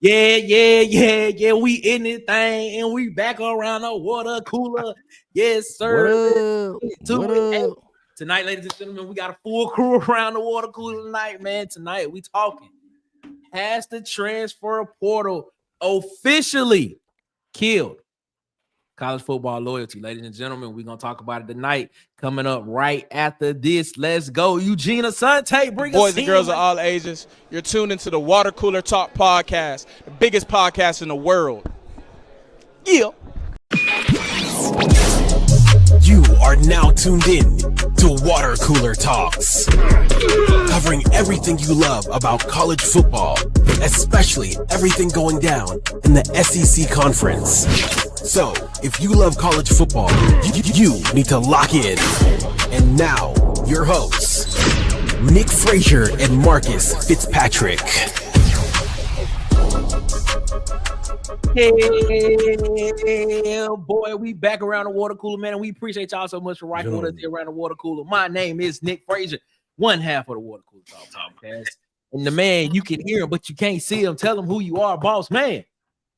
Yeah. We in this thing and we back around the water cooler. Yes, sir. What up? Tonight, ladies and gentlemen, we got a full crew around the water cooler tonight, man. Tonight, we talking. Has the transfer portal officially killed college football loyalty? Ladies and gentlemen, we're going to talk about it tonight. Coming up right after this. Let's go. Eugene Asante, bring us Boys and girls of all ages, you're tuned into the Water Cooler Talk podcast, the biggest podcast in the world. Yeah. You are now tuned in to Water Cooler Talks, covering everything you love about college football, especially everything going down in the SEC conference. So, if you love college football, you need to lock in. And now, your hosts, Nick Frazier and Marcus Fitzpatrick. Hey, boy, we back around the water cooler, man, and we appreciate y'all so much for rocking with us here around the water cooler. My name is Nick Frazier, one half of the Water Cooler Talk podcast. And the man, you can hear him, but you can't see him. Tell him who you are, boss man.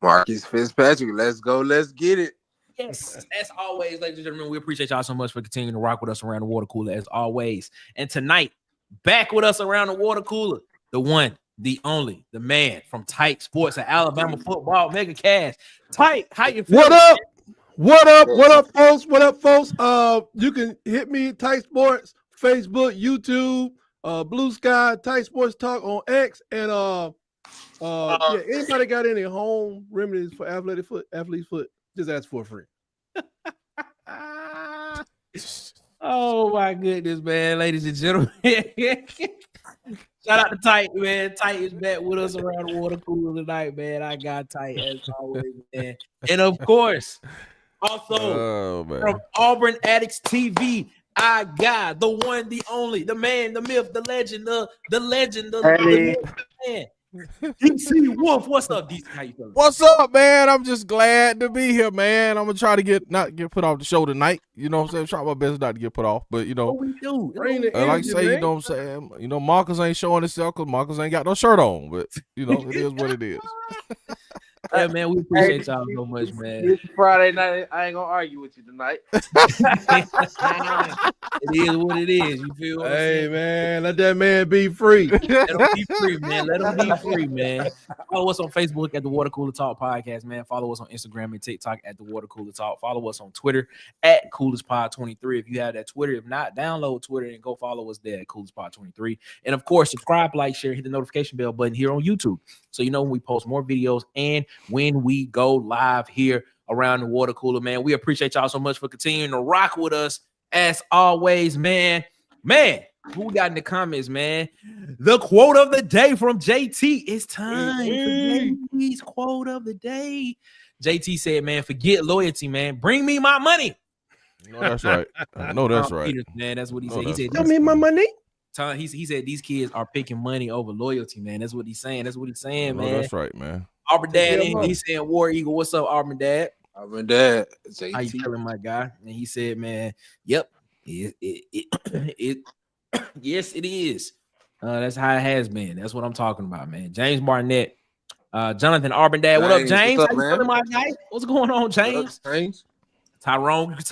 Marcus Fitzpatrick, let's go, let's get it. Yes, as always, ladies and gentlemen, we appreciate y'all so much for continuing to rock with us around the water cooler, as always. And tonight, back with us around the water cooler, the one, the only, the man from Tight Sports and Alabama football, Mega Cash. Tight, how you feeling? What up, folks? You can hit me, Tight Sports, Facebook, YouTube, Blue Sky, Tight Sports Talk on X, and anybody got any home remedies for athlete's foot? Just ask for a friend. Oh my goodness, man, ladies and gentlemen. Shout out to Tight, man. Tight is back with us around the water cooler tonight, man. I got Tight as always, man. And of course, also from Auburn Addicts TV, I got the one, the only, the man, the myth, the legend, the man. DC Wolf, what's up, DC? How you feeling? What's up, man? I'm just glad to be here, man. I'm gonna try to not get put off the show tonight. You know what I'm saying? Try my best not to get put off, but you know, what we do? Like I say, you know what I'm saying? You know, Marcus ain't showing himself because Marcus ain't got no shirt on, but you know, it is what it is. Yeah, man, we appreciate y'all so much, man. It's Friday night. I ain't gonna argue with you tonight. It is what it is. You feel? Hey, man, let that man be free. Let him be free, man. Let him be free, man. Follow us on Facebook at the Water Cooler Talk Podcast, man. Follow us on Instagram and TikTok at the Water Cooler Talk. Follow us on Twitter at CoolersPod23. If you have that Twitter, if not, download Twitter and go follow us there at CoolersPod23. And of course, subscribe, like, share, hit the notification bell button here on YouTube, so you know when we post more videos and when we go live here around the water cooler, man. We appreciate y'all so much for continuing to rock with us as always, man. Man, who we got in the comments, man? The quote of the day from JT. It's time for JT's quote of the day. JT said, man, forget loyalty, man. Bring me my money. No, that's right. No, that's right. Peters, man, that's what he said. He said, Tell me my money. He said these kids are picking money over loyalty, man. That's what he's saying. That's what he's saying, man. No, that's right, man. Auburn Dad, he's saying War Eagle. What's up, Auburn Dad? Auburn Dad. How you feeling, my guy? And he said, man, yep. Yes, it is. That's how it has been. That's what I'm talking about, man. James Barnett. Jonathan Auburn Dad. What up, James? What's up, how you feeling, my guy? What's going on, James? James? Tyrone Greedy.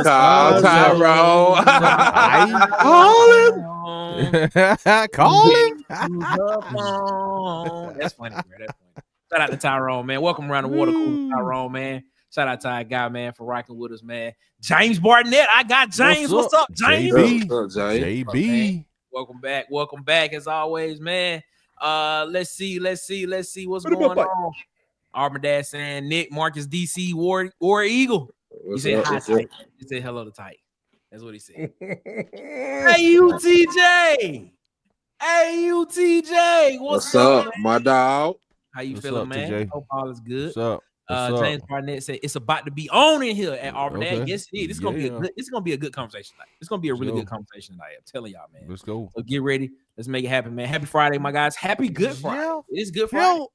Tyrone. Call him. That's funny, bro. That's funny. Shout out to Tyrone, man. Welcome around the water cooler, Tyrone, man. Shout out to our guy, man, for rocking with us, man. James Barnett. I got James. What's up, James? JB. Welcome back as always, man. Let's see what's going on. Auburn Dad saying Nick, Marcus, DC, War Eagle. He said hi, Tight. He said hello to Tight. That's what he said. Hey, UTJ. What's up, man? My dog? How you feeling, man? TJ? Hope all is good. What's up? James Barnett said it's about to be on in here at Auburn. Okay. Yes, it is. It's gonna be a good conversation tonight. It's gonna be a really good conversation tonight. I'm telling y'all, man. Let's go. So get ready. Let's make it happen, man. Happy Friday, my guys. Happy Good Friday. It is Good Friday.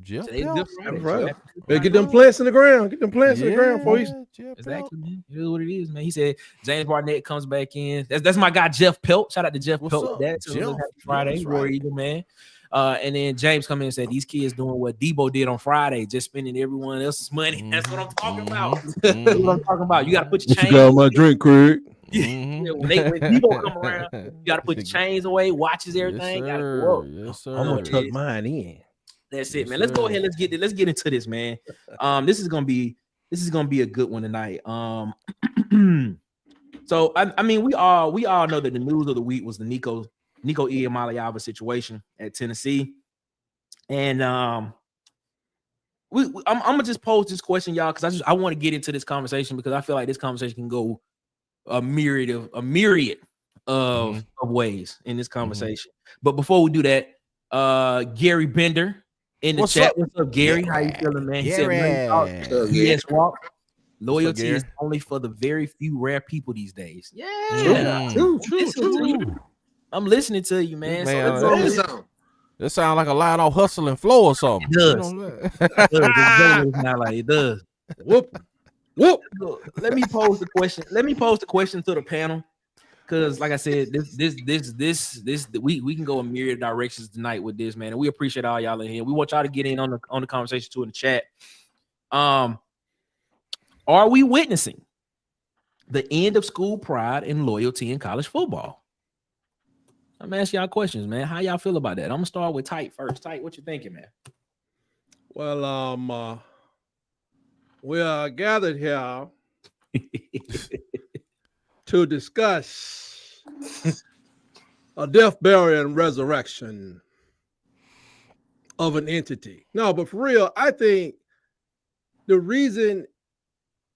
Jeff Today's Pelt. Good Friday. That's right. Happy Good Better get Friday. them plants in the ground. Get them plants in the ground before Yeah, Jeff Exactly, Pelt. man. It is what it is, man. He said James Barnett comes back in. That's my guy Jeff Pelt. Shout out to Jeff What's Pelt. up, That Happy Jeff? Friday, That's Roy right. Eagle, man. And then James come in and said these kids doing what Debo did on Friday, just spending everyone else's money. That's what I'm talking about. That's what I'm talking about. You got to put your What you chains. got on my drink, Craig? Yeah, when Debo come around, you got to put your chains away, watches, everything. Got to go up. Yes, sir. I'm gonna tuck mine in. That's it, Yes, man. Let's go sir. ahead. Let's get into this, man. This is gonna be a good one tonight. So I mean, we all know that the news of the week was the Nico Iamaleava situation at Tennessee, and I'm gonna just pose this question, y'all, because I want to get into this conversation because I feel like this conversation can go a myriad of ways in this conversation. But before we do that, Gary Bender in the chat. What's up, Gary? How you feeling, man? He said, yes, Walk. Loyalty is only for the very few rare people these days. Yeah, True. I'm listening to you, man. That sounds like a line on Hustle and Flow or something. It does. It does. Whoop. Let me pose the question to the panel, because, like I said, we can go a myriad directions tonight with this, man. And we appreciate all y'all in here. We want y'all to get in on the conversation too in the chat. Are we witnessing the end of school pride and loyalty in college football? I'm asking y'all questions, man. How y'all feel about that? I'm gonna start with Tight first. Tight, what you thinking, man? Well, we are gathered here to discuss a death, burial, and resurrection of an entity. No, but for real, I think the reason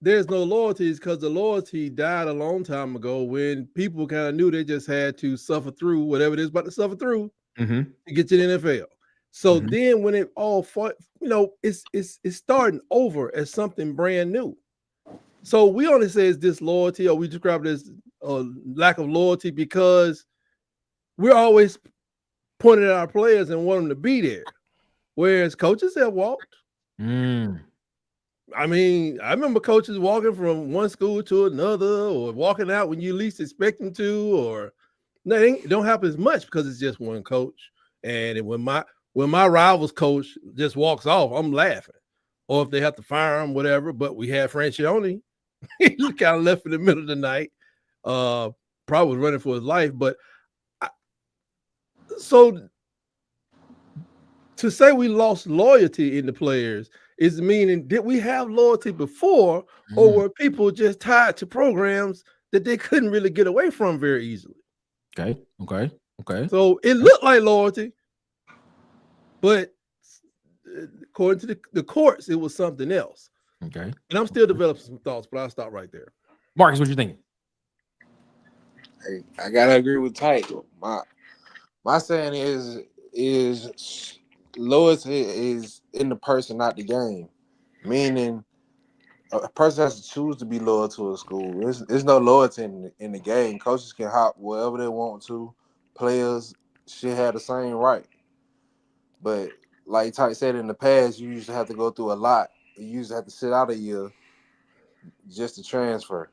there's no loyalty is because the loyalty died a long time ago when people kind of knew they just had to suffer through whatever it is about to suffer through to get to the NFL. So then when it all fought, it's starting over as something brand new. So we only say it's disloyalty, or we describe it as a lack of loyalty because we're always pointing at our players and want them to be there. Whereas coaches have walked. I mean, I remember coaches walking from one school to another, or walking out when you least expect them to, or no, it don't happen as much because it's just one coach. And when my rival's coach just walks off, I'm laughing. Or if they have to fire him, whatever. But we had Francione. He kind of left in the middle of the night. Probably was running for his life. But so to say we lost loyalty in the players is meaning, did we have loyalty before, or were people just tied to programs that they couldn't really get away from very easily? Okay. So it looked like loyalty, but according to the courts, it was something else. Okay. And I'm still developing some thoughts, but I'll stop right there. Marcus, what you thinking? Hey, I gotta agree with Tight. My saying is loyalty is in the person, not the game. Meaning, a person has to choose to be loyal to a school. There's no loyalty in the game. Coaches can hop wherever they want to. Players should have the same right. But like Tight said, in the past, you used to have to go through a lot. You used to have to sit out a year just to transfer.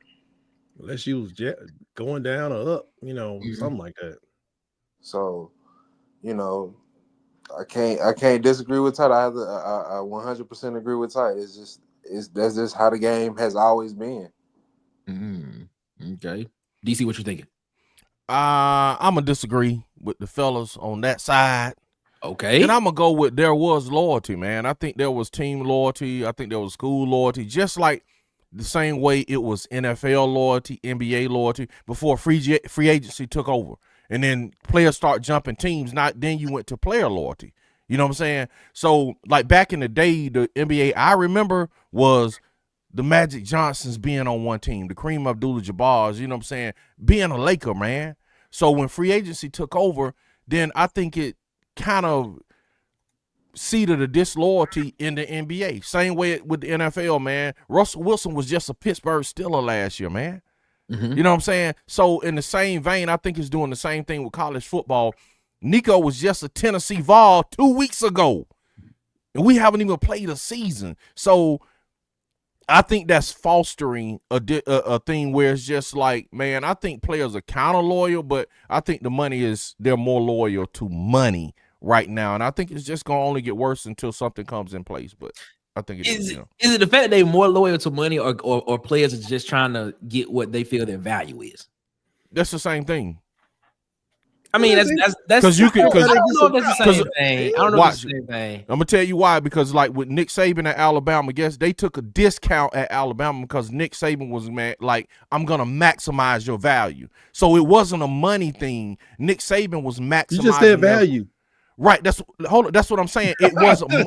Unless you was going down or up, something like that. So, I can't disagree with Tight. I 100% agree with Tight. That's just how the game has always been. Okay. DC, what you thinking? I'm gonna disagree with the fellas on that side. Okay. And I'm gonna go with there was loyalty, man. I think there was team loyalty. I think there was school loyalty, just like the same way it was NFL loyalty, NBA loyalty before free agency took over. And then players start jumping teams. Then you went to player loyalty. You know what I'm saying? So, like back in the day, the NBA I remember was the Magic Johnsons being on one team, the Kareem Abdul-Jabbars, you know what I'm saying, being a Laker, man. So when free agency took over, then I think it kind of seeded a disloyalty in the NBA. Same way with the NFL, man. Russell Wilson was just a Pittsburgh Steeler last year, man. You know what I'm saying? So in the same vein, I think it's doing the same thing with college football. Nico was just a Tennessee Vol 2 weeks ago. and we haven't even played a season. So I think that's fostering a thing where it's just like, man, I think players are kind of loyal, but I think they're more loyal to money right now, and I think it's just gonna only get worse until something comes in place. But I think is it the fact that they're more loyal to money, or players are just trying to get what they feel their value is? That's the same thing. I mean, that's because you can. I don't know if that's the same thing. I don't know if it's the same thing. I'm gonna tell you why. Because like with Nick Saban at Alabama, guess they took a discount at Alabama because Nick Saban was like, I'm gonna maximize your value. So it wasn't a money thing. Nick Saban was maximizing. You just said value, right? That's what I'm saying. It wasn't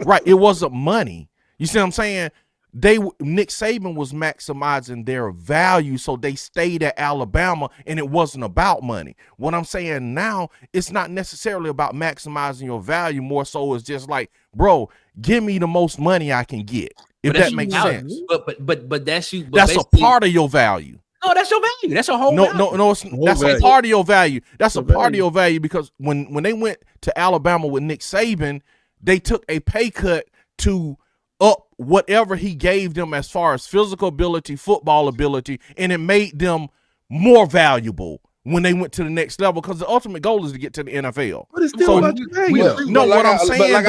right. It wasn't money. You see what I'm saying? Nick Saban was maximizing their value, so they stayed at Alabama, and it wasn't about money. What I'm saying now, it's not necessarily about maximizing your value. More so, it's just like, bro, give me the most money I can get. If that makes sense. But that's you. But that's a part of your value. No, that's your value. That's your whole value. No, that's a part of your value. That's a part of your value because when they went to Alabama with Nick Saban, they took a pay cut to up whatever he gave them as far as physical ability, football ability, and it made them more valuable when they went to the next level because the ultimate goal is to get to the NFL. But it's still about your value. No, what I'm saying,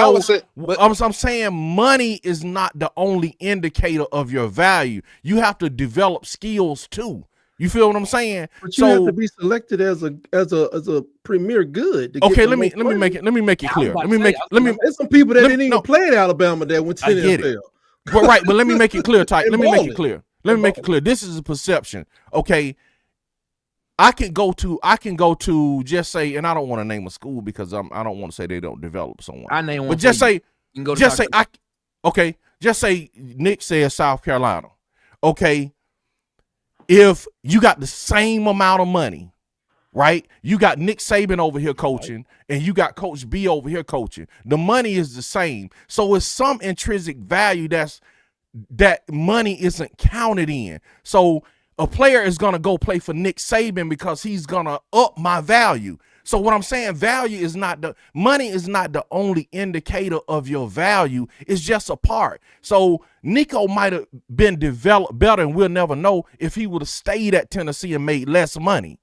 I'm saying money is not the only indicator of your value. You have to develop skills too. You feel what I'm saying? But you have to be selected as a premier good. Okay, let me make it clear. There's some people that didn't even play at Alabama that went to the NFL. But let me make it clear, Tyke. Let me make it clear. This is a perception. Okay. I can go to just say, and I don't want to name a school because I don't want to say they don't develop someone. I name one. But just say Nick says South Carolina. Okay. If you got the same amount of money, right? You got Nick Saban over here coaching, and you got Coach B over here coaching. The money is the same. So it's some intrinsic value that money isn't counted in. So a player is going to go play for Nick Saban because he's going to up my value. So what I'm saying, money is not the only indicator of your value. It's just a part. So Nico might have been developed better, and we'll never know if he would have stayed at Tennessee and made less money.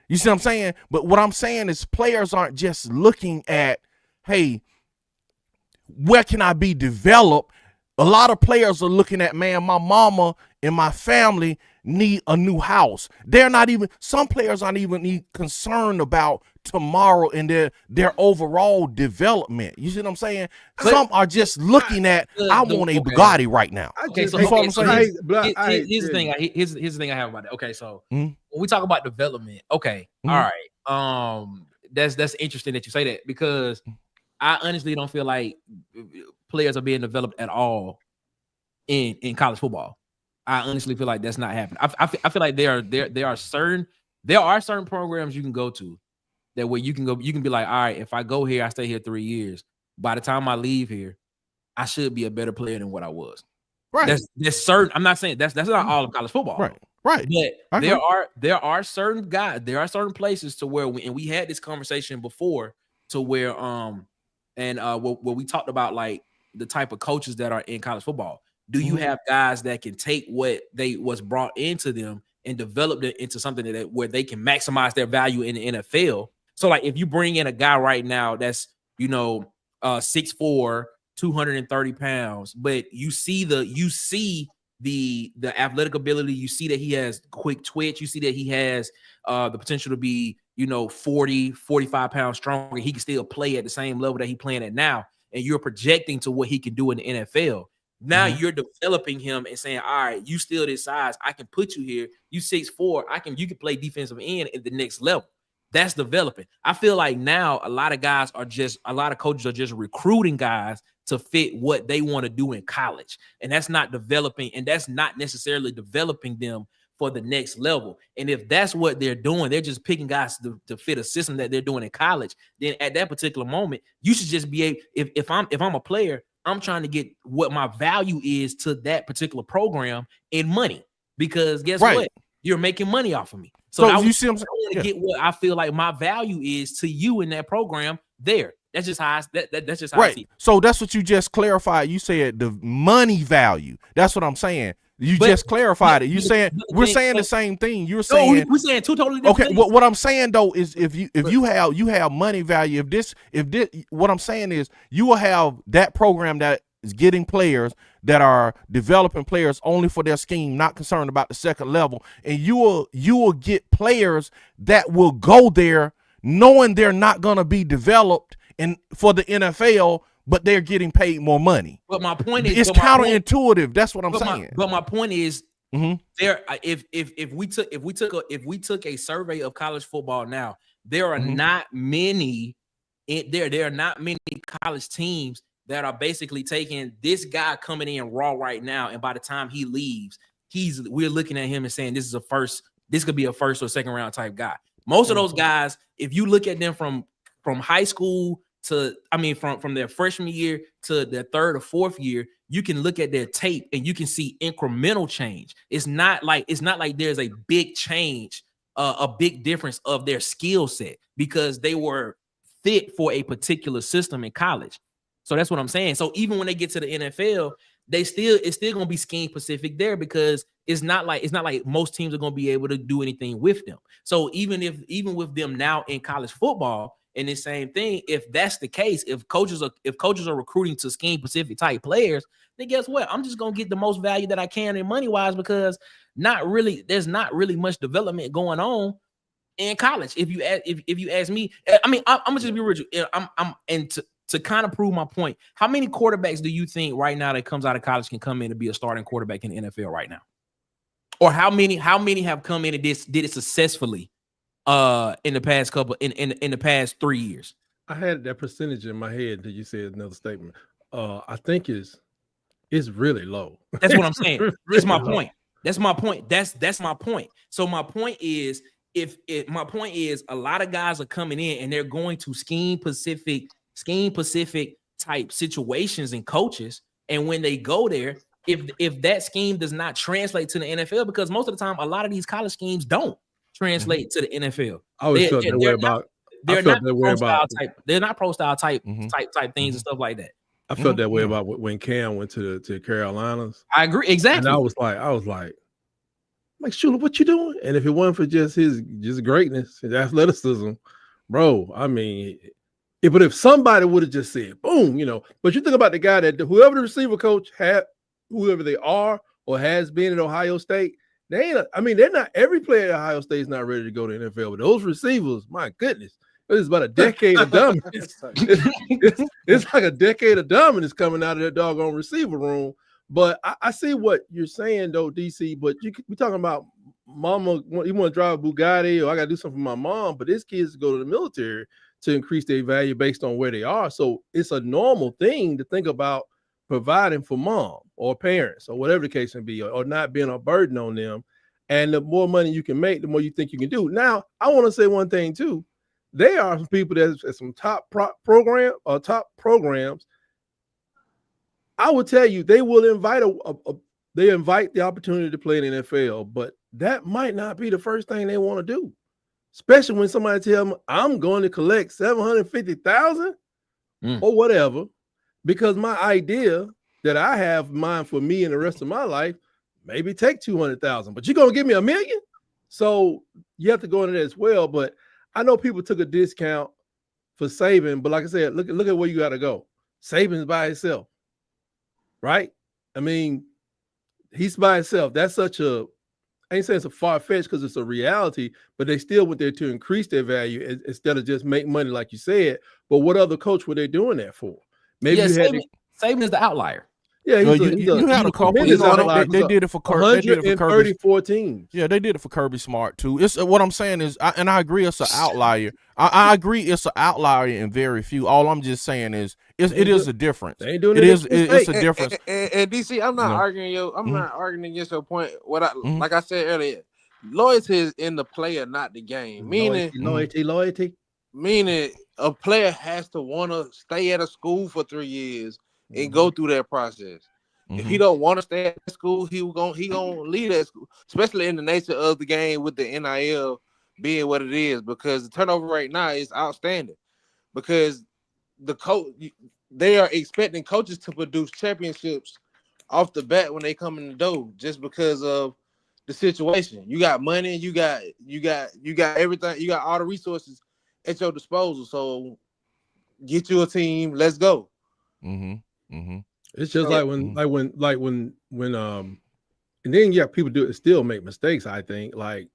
You see what I'm saying? But what I'm saying is players aren't just looking at, hey, where can I be developed? A lot of players are looking at, man, my mama and my family need a new house. Some players aren't even concerned about tomorrow and their overall development. You see what I'm saying? Some are just looking at, I want a Bugatti right now. Here's the thing I have about that. Okay, so when we talk about development, all right. That's interesting that you say that because I honestly don't feel like players are being developed at all in college football. I honestly feel like that's not happening. I feel like there are certain programs you can go to that where you can be like, all right, if I go here, I stay here 3 years. By the time I leave here, I should be a better player than what I was. Right. That's certain. I'm not saying that's not all of college football. Right. But there are certain guys, there are certain places to where we had this conversation before to where where we talked about like the type of coaches that are in college football. Do you have guys that can take what was brought into them and develop it into something where they can maximize their value in the NFL? So like if you bring in a guy right now that's 6'4", 230 pounds, but you see the athletic ability, you see that he has quick twitch, you see that he has the potential to be 40, 45 pounds stronger. He can still play at the same level that he's playing at now, and you're projecting to what he can do in the NFL. Now you're developing him and saying, all right, you still this size. I can put you here. You 6'4". You can play defensive end at the next level. That's developing. I feel like now a lot of coaches are just recruiting guys to fit what they want to do in college. And that's not developing, and that's not necessarily developing them for the next level. And if that's what they're doing, they're just picking guys to fit a system that they're doing in college, then at that particular moment, you should just be if I'm a player, I'm trying to get what my value is to that particular program in money, because guess what? You're making money off of me. So I want to get what I feel like my value is to you in that program there. That's just how that's just how I see Right. So that's what you just clarified. You said the money value. That's what I'm saying. You just clarified it. You saying we're saying the same thing. You're saying we're saying two totally different okay. things. What I'm saying though is if you have money value. If this what I'm saying is you will have that program that is getting players that are developing players only for their scheme, not concerned about the second level, and you will get players that will go there knowing they're not going to be developed and for the NFL, but they're getting paid more money. But my point is, it's counterintuitive. That's what I'm saying. But my point is, Mhm. there. If we took a survey of college football now, there are not many. There are not many college teams that are basically taking this guy coming in raw right now, and by the time he leaves, we're looking at him and saying this could be a first or second round type guy. Most of those guys, if you look at them from high school to, from their freshman year to their third or fourth year, you can look at their tape and you can see incremental change. It's not like there's a big change, a big difference of their skill set because they were fit for a particular system in college. So that's what I'm saying. So even when they get to the NFL, it's still gonna be scheme specific there because it's not like most teams are gonna be able to do anything with them. So even with them now in college football, and the same thing, if that's the case, if coaches are recruiting to scheme specific type players, then guess what? I'm just gonna get the most value that I can in money wise because there's not really much development going on in college. If you ask me, I'm gonna just be real. To kind of prove my point, how many quarterbacks do you think right now that comes out of college can come in and be a starting quarterback in the NFL right now? Or how many have come in and did it successfully in the past 3 years? I had that percentage in my head until you said another statement. I think it's really low. That's what I'm saying. That's my Really point. That's my point. That's my point. So my point is, if a lot of guys are coming in and they're going to scheme specific type situations and coaches, and when they go there, if that scheme does not translate to the NFL, because most of the time a lot of these college schemes don't translate to the NFL. I always felt that way about. They're not pro style type things and stuff like that. I felt that way about when Cam went to Carolinas. I agree exactly. And I was like, Shula, what you doing? And if it wasn't for just his greatness, his athleticism, bro, but if somebody would have just said, boom, but you think about the guy that whoever the receiver coach had, whoever they are or has been at Ohio State, they're not, every player at Ohio State is not ready to go to the NFL, but those receivers, my goodness, it's about a decade of dominance. It's like a decade of dominance coming out of that doggone receiver room. But I see what you're saying though, DC, but we talking about mama, you want to drive a Bugatti or I got to do something for my mom, but this kids go to the military to increase their value based on where they are. So it's a normal thing to think about providing for mom or parents or whatever the case may be, or not being a burden on them. And the more money you can make, the more you think you can do. Now, I want to say one thing too. There are some people that's at some top programs. I will tell you, they will invite they invite the opportunity to play in the NFL, but that might not be the first thing they want to do. Especially when somebody tell them, I'm going to collect $750,000 or whatever, because my idea that I have in mind for me and the rest of my life, maybe take $200,000, but you're going to give me $1 million? So you have to go into that as well. But I know people took a discount for Saban, but like I said, look at where you got to go. Saban's by himself, right? He's by himself. That's such a, I ain't saying it's a far-fetched because it's a reality, but they still went there to increase their value instead of just make money, like you said. But what other coach were they doing that for? Maybe Saban is the outlier. Yeah, you had a couple. They did it for Kirby. 134 teams. Yeah, they did it for Kirby Smart too. It's what I'm saying is, I agree it's an outlier. I agree it's an outlier in very few. All I'm just saying is, it is a difference. They ain't doing it's a difference. And DC, I'm not arguing not arguing against your point. Like I said earlier, loyalty is in the player, not the game. Loyalty. Meaning a player has to want to stay at a school for 3 years and go through that process. If he don't want to stay at school, he gonna leave that school, especially in the nature of the game with the NIL being what it is, because the turnover rate now is outstanding. Because the coach, they are expecting coaches to produce championships off the bat when they come in the door, just because of the situation. You got money, you got everything, you got all the resources at your disposal. So get you a team, let's go. It's just like when and then people still make mistakes. I think like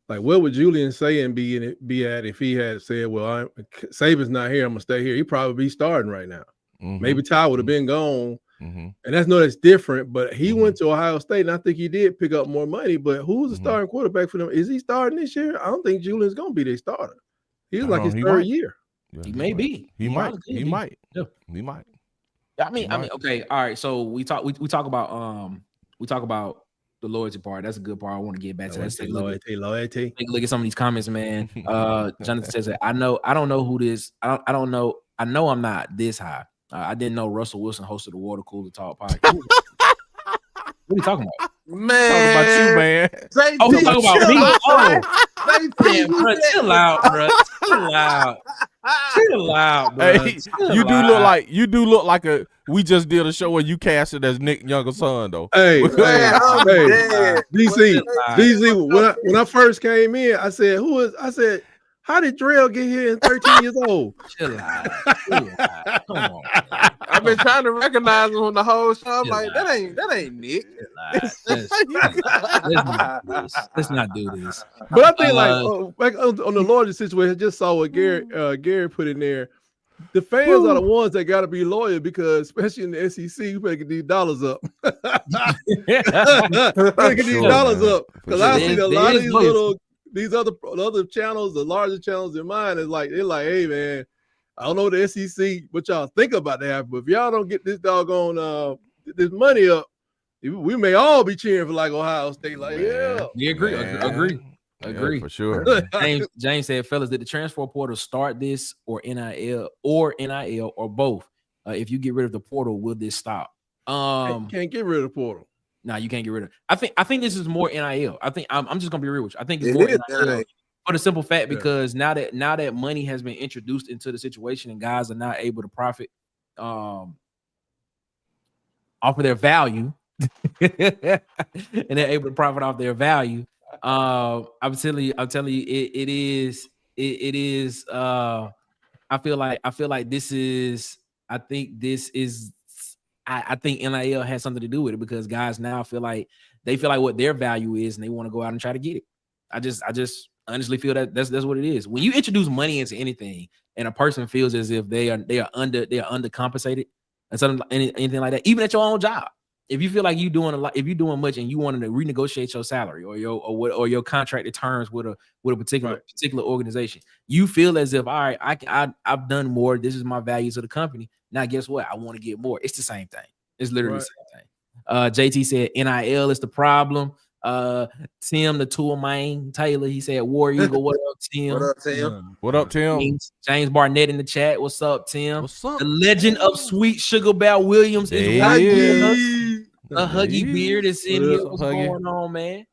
what would Julian say and be at if he had said, well, Saban's not here, I'm gonna stay here. He'd probably be starting right now. Maybe Ty would have been gone. And that's different, but he went to Ohio State, and I think he did pick up more money. But who's the starting quarterback for them? Is he starting this year? I don't think Julian's gonna be their starter. He's like his third year. Yeah, he may be. He might. He might. Yeah. He might. I mean, okay, all right. So we talk about the loyalty part. That's a good part. I want to get back to that. Loyalty. Take a look at some of these comments, man. Jonathan says that I don't know who this. I don't know. I know I'm not this high. I didn't know Russell Wilson hosted the Water Cooler Talk podcast. What are you talking about? Man, talking about you, man. Talking about me. Man, bro, chill out, bro. Chill out, bro. Hey, you do look like we just did a show where you casted as Nick younger son though. Hey, DC. When I first came in, I said, how did Drell get here at 13 years old? Chill out. Come on, man. I've been trying to recognize him on the whole show. I'm like, that ain't Nick. Let's not do this. But I think back on the loyalty situation, I just saw what Gary put in there. The fans are the ones that got to be loyal because, especially in the SEC, you better get these dollars up. Better get these dollars up because I see a lot of these other channels, the larger channels in mine, is like they're like, hey man, I don't know the SEC what y'all think about that, but if y'all don't get this doggone this money up, we may all be cheering for like Ohio State. Like, yeah, we agree. Agree for sure. James said, fellas, did the transfer portal start this or NIL or both? If you get rid of the portal, will this stop? Can't get rid of the portal. No, you can't get rid of it. I think this is more NIL. I think I'm just gonna be real with you. I think it's more NIL for the simple fact because now that money has been introduced into the situation and guys are not able to profit off of their value, and they're able to profit off their value. I'm telling you, it is. I feel like this is. I think this is. I think NIL has something to do with it because guys now feel like what their value is and they want to go out and try to get it. I just honestly feel that's what it is. When you introduce money into anything and a person feels as if they are undercompensated and something anything like that, even at your own job, if you feel like you're doing a lot, if you're doing much and you want to renegotiate your salary or your contracted terms with a particular organization, you feel as if, all right, I've done more. This is my value to the company. Now, guess what? I want to get more. It's the same thing. It's literally the same thing. JT said NIL is the problem. Tim, the tool man, Taylor, he said War Eagle. What up, Tim? What up, Tim? What up, Tim? James Barnett in the chat. What's up, Tim? What's up? The legend of Sweet Sugar Bear Williams is right here. The Huggy Beard is in here. What's going on, man?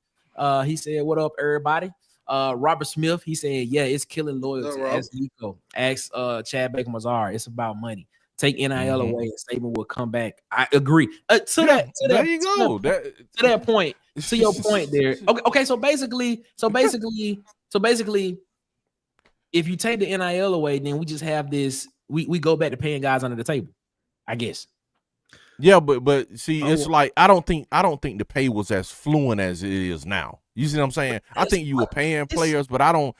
He said, what up, everybody? Robert Smith, he said, yeah, it's killing loyalty. Ask Nico. Ask Chad Baker Mazar. It's about money. Take NIL away and Saban will come back. I agree. To that point, to your point there. Okay. So basically, if you take the NIL away, then we just have this. We go back to paying guys under the table, I guess. Yeah, but see, it's like I don't think the pay was as fluent as it is now. You see what I'm saying? I think you were paying players, but I don't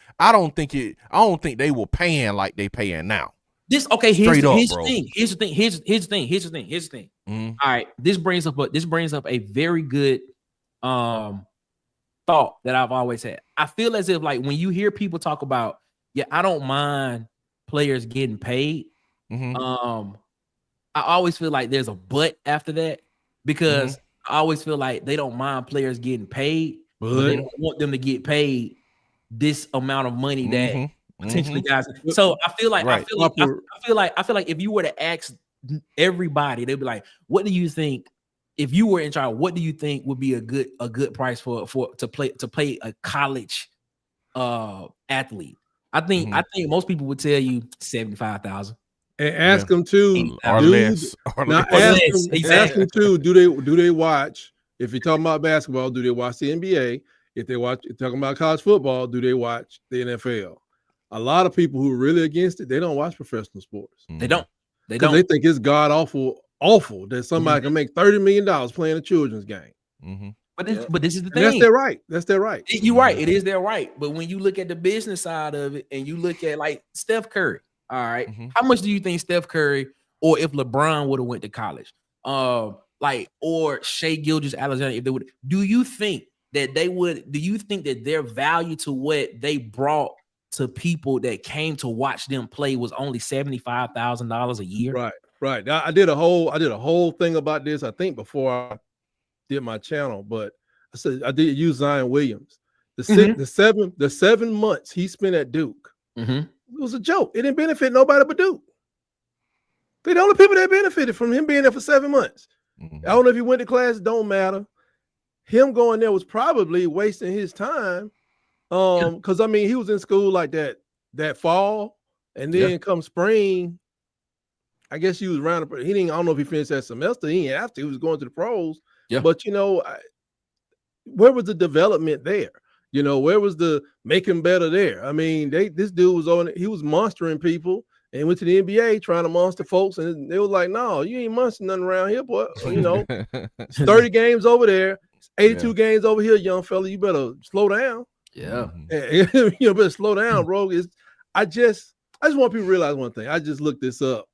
think they were paying like they paying now. Here's the thing. All right, this brings up a very good thought that I've always had. I feel as if like when you hear people talk about, yeah, I don't mind players getting paid. I always feel like there's a but after that because I always feel like they don't mind players getting paid, but they don't want them to get paid this amount of money that potentially guys. So I feel like if you were to ask everybody, they'd be like, "What do you think? If you were in charge, what do you think would be a good price to play a college athlete?" I think most people would tell you $75,000. And ask them to or do less. now. Ask them to do they watch? If you're talking about basketball, do they watch the NBA? If you're talking about college football, do they watch the NFL? A lot of people who are really against it, they don't watch professional sports. They don't. Because they think it's god awful that somebody can make $30 million playing a children's game. But this is the thing. And that's their right. That's their right. You're right. It is their right. But when you look at the business side of it, and you look at like Steph Curry, all right, how much do you think Steph Curry, or if LeBron would have went to college, or Shea Gilgeous-Alexander, if they would, do you think that they would? Do you think that their value to what they brought to people that came to watch them play was only $75,000 a year? Right. Now, I did a whole thing about this, I think, before I did my channel, but I said I did use Zion Williams. The 7 months he spent at Duke, it was a joke. It didn't benefit nobody but Duke. They're the only people that benefited from him being there for 7 months. I don't know if he went to class, don't matter. Him going there was probably wasting his time. Because I mean, he was in school like that fall, and then come spring, I guess he was around. I don't know if he finished that semester. He ain't after he was going to the pros. But where was the development there? Where was the make him better there? I mean, this dude was he was monstering people and went to the NBA trying to monster folks, and they was like, "No, you ain't monstering nothing around here, boy." 30 games over there, 82 games over here, young fella. You better slow down. You better slow down, bro. I just want people to realize one thing. I just looked this up,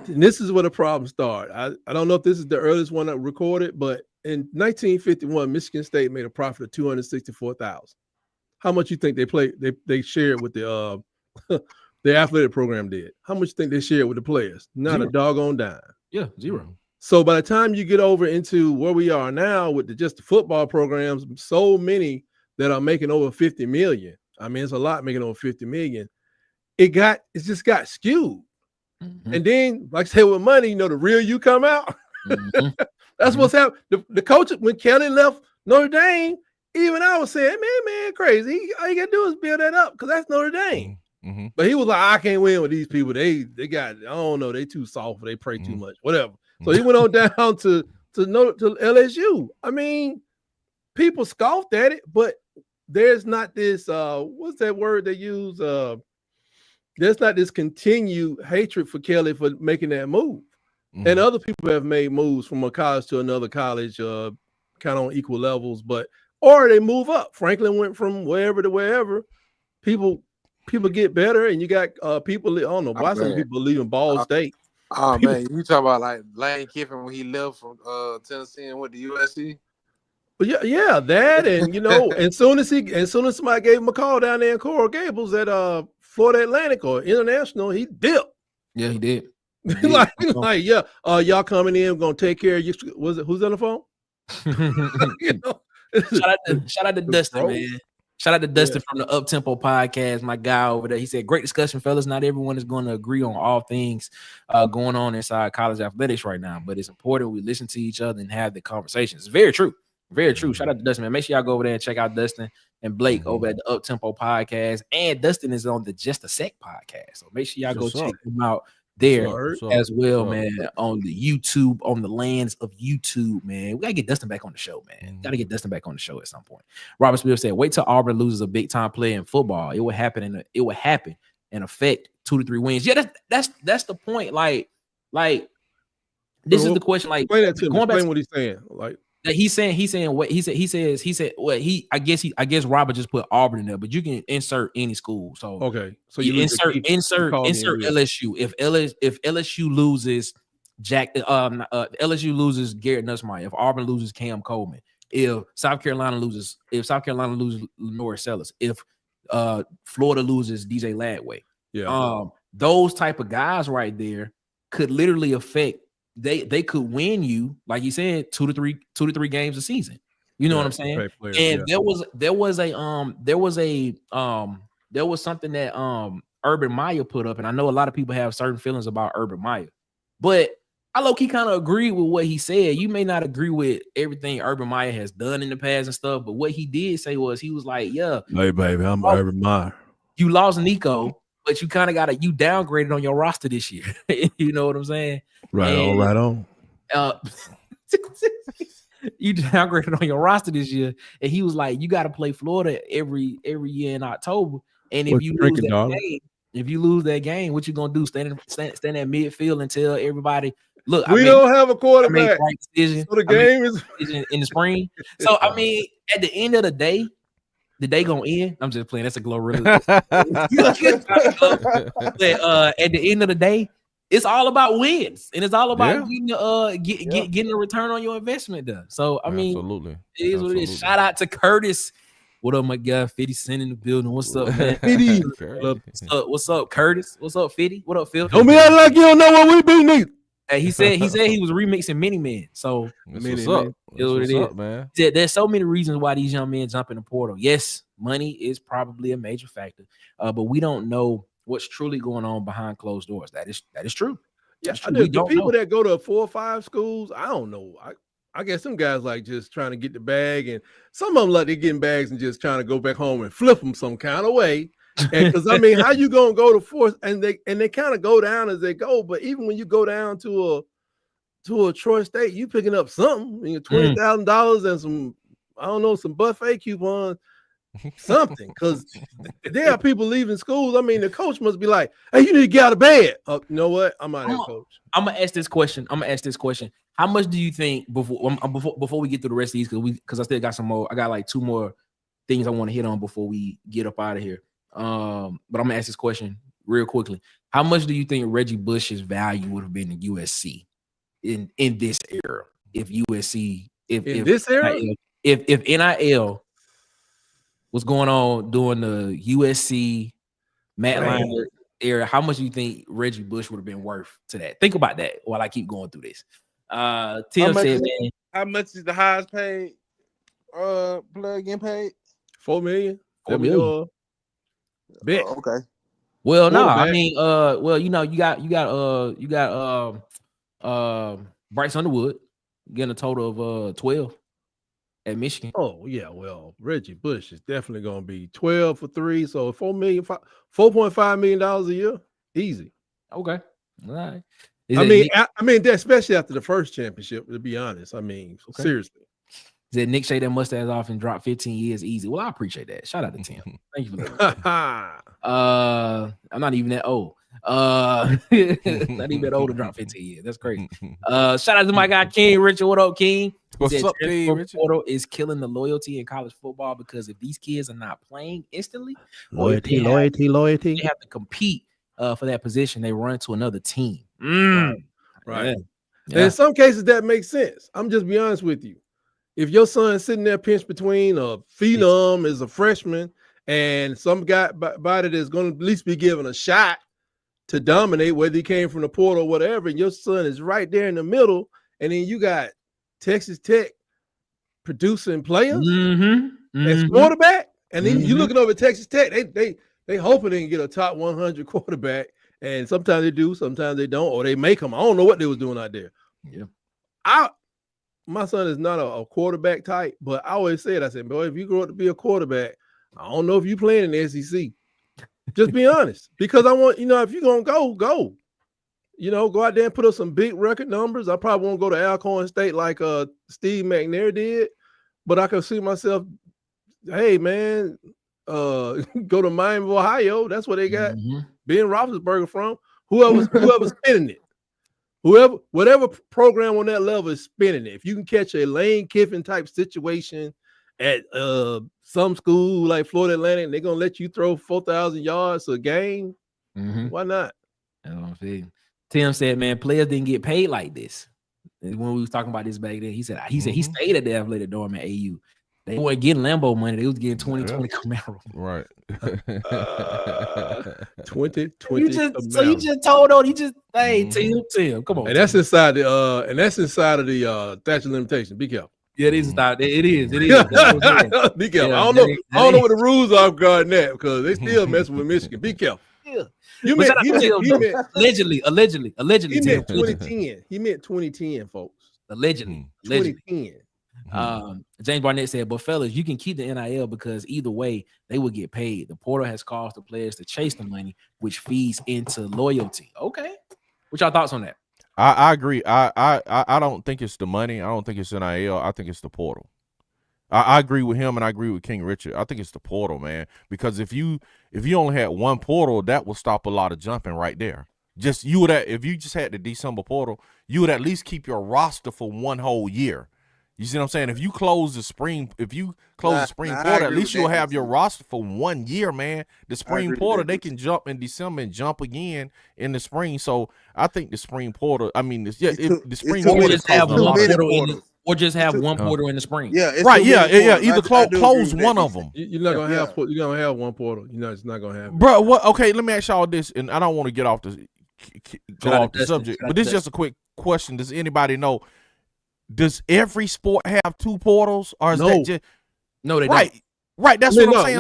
and this is where the problem started. I don't know if this is the earliest one that recorded, but in 1951, Michigan State made a profit of $264,000. How much you think they shared with the the athletic program did? How much you think they shared with the players? Not a doggone dime. Yeah, zero. So by the time you get over into where we are now with just the football programs, so many that are making over 50 million. I mean, it's a lot making over 50 million. It just got skewed. And then, like I said, with money, the real you come out. That's what's happening. The coach, when Kelly left Notre Dame, even I was saying, man, crazy. All you gotta do is build that up because that's Notre Dame. But he was like, I can't win with these people. They got, I don't know, they too soft, they pray too much, whatever. So he went on down to LSU. I mean, people scoffed at it, but there's not this what's that word they use? There's not this continued hatred for Kelly for making that move. And other people have made moves from a college to another college, kind of on equal levels, or they move up. Franklin went from wherever to wherever. People get better, and you got people. I don't know why some people leaving Ball State. Oh man, you talking about like Lane Kiffin when he left from Tennessee and went to USC? But yeah, that, and as soon as somebody gave him a call down there in Coral Gables at Florida Atlantic or International, he dipped. Yeah, he did. Y'all coming in, we're gonna take care of you. Who's on the phone? Shout out to Dustin, man. Shout out to Dustin from the Up Tempo podcast, my guy over there. He said, "Great discussion, fellas. Not everyone is going to agree on all things going on inside college athletics right now, but it's important we listen to each other and have the conversations." It's very true. Very true. Shout out to Dustin, man. Make sure y'all go over there and check out Dustin and Blake over at the Up Tempo podcast. And Dustin is on the Just a Sec podcast. So make sure y'all go check him out there as well, man, on the YouTube, on the lands of YouTube, man. We gotta get Dustin back on the show, man. Gotta get Dustin back on the show at some point. Robert Smith said, "Wait till Auburn loses a big time player in football. It will happen and affect 2 to 3 wins." Yeah, that's the point. Like this is the question. Like, explain that to me. Explain what he's saying. Like, he's saying what he said. Well, I guess Robert just put Auburn in there, but you can insert any school. So okay, so you insert LSU. If LSU loses LSU loses Garrett Nussmeier, if Auburn loses Cam Coleman, if South Carolina loses Lenore Sellers, if Florida loses DJ Ladway, those type of guys right there could literally affect. They could win you, like you said, 2 to 3 games a season. You know what I'm saying? And there was something that Urban Meyer put up, and I know a lot of people have certain feelings about Urban Meyer, but I low-key kind of agree with what he said. You may not agree with everything Urban Meyer has done in the past and stuff, but what he did say was he was like, "Yeah, hey baby, I'm Urban Meyer. You lost Nico, but you kind of got you downgraded on your roster this year. You know what I'm saying? Right on. You downgraded on your roster this year, and he was like, "You got to play Florida every year in October, and if you lose that game, what you gonna do? Stand at midfield and tell everybody, look, we don't have a quarterback. I made the right decision. So the game is in the spring. So I mean, at the end of the day gonna end. I'm just playing. That's a Glorilla. But at the end of the day, it's all about wins, and it's all about getting a return on your investment done. So I mean, absolutely, it is what it is. Shout out to Curtis. What up, my guy? 50 Cent in the building. What's up, man? 50. What's up, Curtis? What's up, 50? What up, Phil? Don't be acting like you don't know what we be neither. Hey, he said he was remixing Mini Man. So what's up, man? There's so many reasons why these young men jump in the portal. Yes, money is probably a major factor, but we don't know what's truly going on behind closed doors. That is true. Yeah, the people that go to 4 or 5 schools, I don't know. I guess some guys like just trying to get the bag, and some of them like they're getting bags and just trying to go back home and flip them some kind of way. Because I mean, how you gonna go to 4 and they kind of go down as they go, but even when you go down to a Troy State, you picking up something, $20,000 and some buffet coupons, something. Because there are people leaving schools. I mean, the coach must be like, "Hey, you need to get out of bed." You know what? I'm out of here, coach. I'm gonna ask this question. How much do you think before we get through the rest of these? Because I still got some more. I got like 2 more things I want to hit on before we get up out of here. But I'm gonna ask this question real quickly. How much do you think Reggie Bush's value would have been in USC in this era? If USC, if NIL was going on during the USC Matt Leinart era, how much do you think Reggie Bush would have been worth to that? Think about that while I keep going through this. Tim said, "Man, how much is the highest paid player getting paid? $4 million. $4 million. Bet. Oh, okay. Well, no, I mean, you got Bryce Underwood getting a total of 12 at Michigan. Oh yeah, well, Reggie Bush is definitely going to be 12 for 3, so $4.5 million a year, easy. Okay, all right. I mean, especially after the first championship. To be honest, I mean, seriously. Said Nick shake that mustache off and drop 15 years easy. Well, I appreciate that. Shout out to Tim. Thank you for that. I'm not even that old. Not even that old to drop 15 years. That's crazy. Shout out to my guy King Richard. What up, King? What's up, King Richard? Portal is killing the loyalty in college football because if these kids are not playing instantly, loyalty. They have to compete for that position. They run to another team. Right. Yeah. And in some cases that makes sense. I'm just be honest with you. If your son's sitting there pinched between a phenom as a freshman and some guy body that's going to at least be given a shot to dominate, whether he came from the portal or whatever, and your son is right there in the middle, and then you got Texas Tech producing players as quarterback, and then you looking over at Texas Tech, they hoping they can get a top 100 quarterback, and sometimes they do, sometimes they don't, or they make them. I don't know what they was doing out there. Yeah. My son is not a quarterback type, but I always said, I said, boy, if you grow up to be a quarterback, I don't know if you playing in the SEC. Just be honest, because I want, if you're going to go. Go out there and put up some big record numbers. I probably won't go to Alcorn State like Steve McNair did, but I can see myself, hey, man, go to Miami, Ohio. That's where they got Ben Roethlisberger from. Whoever's spinning it. Whatever program on that level is spinning it. If you can catch a Lane Kiffin type situation at some school like Florida Atlantic, and they're gonna let you throw 4,000 yards a game, why not? That's what I'm saying. Tim said, "Man, players didn't get paid like this." And when we was talking about this back then, he said he stayed at the athletic dorm at AU. They weren't getting Lambo money; they was getting 2020 Camaro. Right. 2020. So you just told on. Hey, Tim, come on. And that's inside of the statute of limitation. Be careful. Yeah, it is. It is. Be careful. Yeah, I don't know what the rules are regarding that because they still messing with Michigan. Be careful. Yeah. He meant allegedly. He meant 2010. He meant 2010, folks. Allegedly. 2010. James Barnett said, but fellas, you can keep the NIL because either way, they will get paid. The portal has caused the players to chase the money, which feeds into loyalty. Okay. What y'all thoughts on that? I agree. I don't think it's the money. I don't think it's NIL. I think it's the portal. I agree with him, and I agree with King Richard. I think it's the portal, man. Because if you only had one portal, that would stop a lot of jumping right there. If you just had the December portal, you would at least keep your roster for one whole year. You see what I'm saying? If you close the spring portal, at least you'll have your roster for 1 year, man. The spring portal, they can jump in December and jump again in the spring. So I think the spring portal, the spring portal just have one portal or just have one portal in the spring. Yeah, right. Yeah. Either close one of them. You're not gonna have. You're gonna have one portal. It's not gonna happen, bro. What? Okay, let me ask y'all this, and I don't want to get off the subject, but this is just a quick question. Does anybody know? Does every sport have two portals, or is that just no? They don't. Right. That's what I'm saying.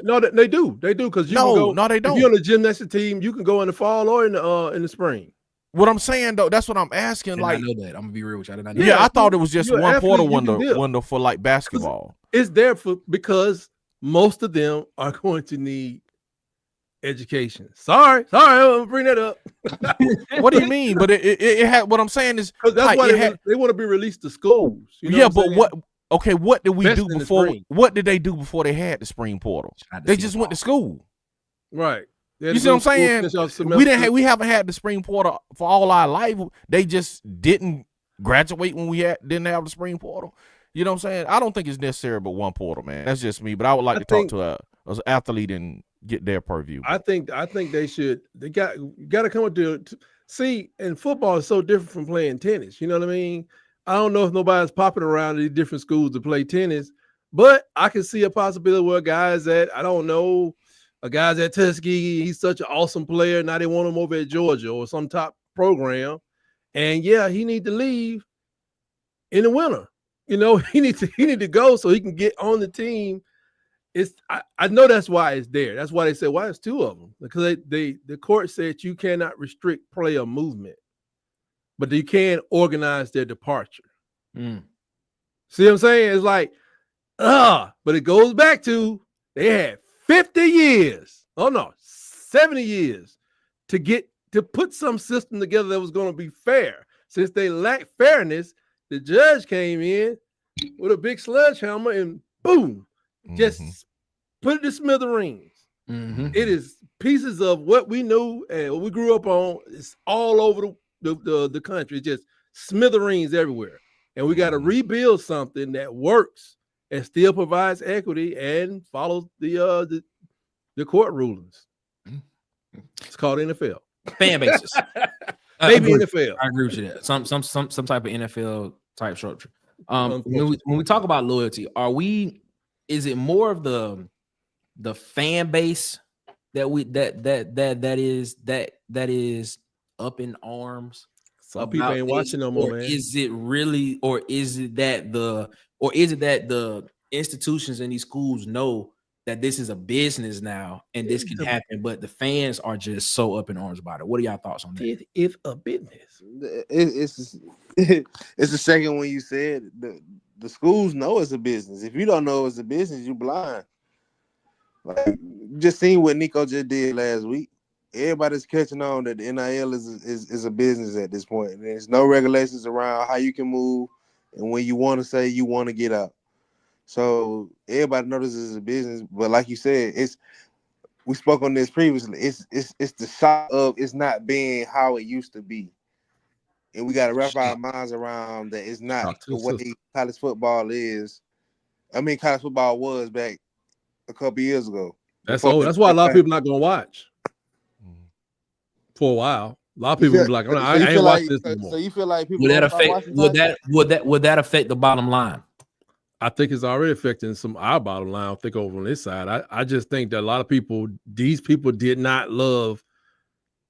No, they do. They do because they don't. They don't. If you're on the gymnastics team, you can go in the fall or in the spring. What I'm saying though, that's what I'm asking. I know that. I'm gonna be real with you. I did not know. Yeah, I thought it was just one portal window for like basketball. It's there because most of them are going to need education. Sorry, I'll bring that up. What do you mean? But it had. What I'm saying is that's why they want to be released to schools. What? Okay, what did we do before? What did they do before they had the spring portal? They just went to school. Right. You see what I'm saying? We haven't had the spring portal for all our life. They just didn't graduate when we didn't have the spring portal. You know what I'm saying? I don't think it's necessary but one portal, man. That's just me. But I would like to talk to an athlete and get their purview. I think they should. They got to come up to see. And football is so different from playing tennis. You know what I mean? I don't know if nobody's popping around these different schools to play tennis, but I can see a possibility where guys I don't know. A guy's at Tuskegee, he's such an awesome player. Now they want him over at Georgia or some top program. And he need to leave in the winter. He need to go so he can get on the team. I know that's why it's there. That's why they said, why it's two of them? Because the court said you cannot restrict player movement, but you can organize their departure. See what I'm saying? It's like, but it goes back to they had 50 years, 70 years to put some system together that was going to be fair. Since they lacked fairness, the judge came in with a big sledgehammer and boom, just put it to smithereens. It is pieces of what we knew and what we grew up on. It's all over the country, just smithereens everywhere. And we got to rebuild something that works and still provides equity and follows the court rulings. It's called NFL. Fan bases. Maybe NFL. I agree with you there. Some type of NFL type structure. When we talk about loyalty, is it more of the fan base that is up in arms? Some people ain't watching no more, man. Is it really, or is it that the institutions in these schools know that this is a business now and this can happen, but the fans are just so up in arms about it? What are y'all thoughts on that? It is a business. It's the second one you said. The schools know it's a business. If you don't know it's a business, you blind. Like, just seen what Nico just did last week. Everybody's catching on that the NIL is a business at this point. And there's no regulations around how you can move and when you want to say you want to get out. So everybody notices it's a business, but like you said, we spoke on this previously. It's the shock of it's not being how it used to be, and we got to wrap our minds around that it's not the way college football is. I mean, college football was back a couple years ago. That's why a lot of people not gonna watch for a while. A lot of people be like, I ain't watching this anymore. So you feel like people would that affect the bottom line? I think it's already affecting our bottom line. I think over on this side, I just think that a lot of these people did not love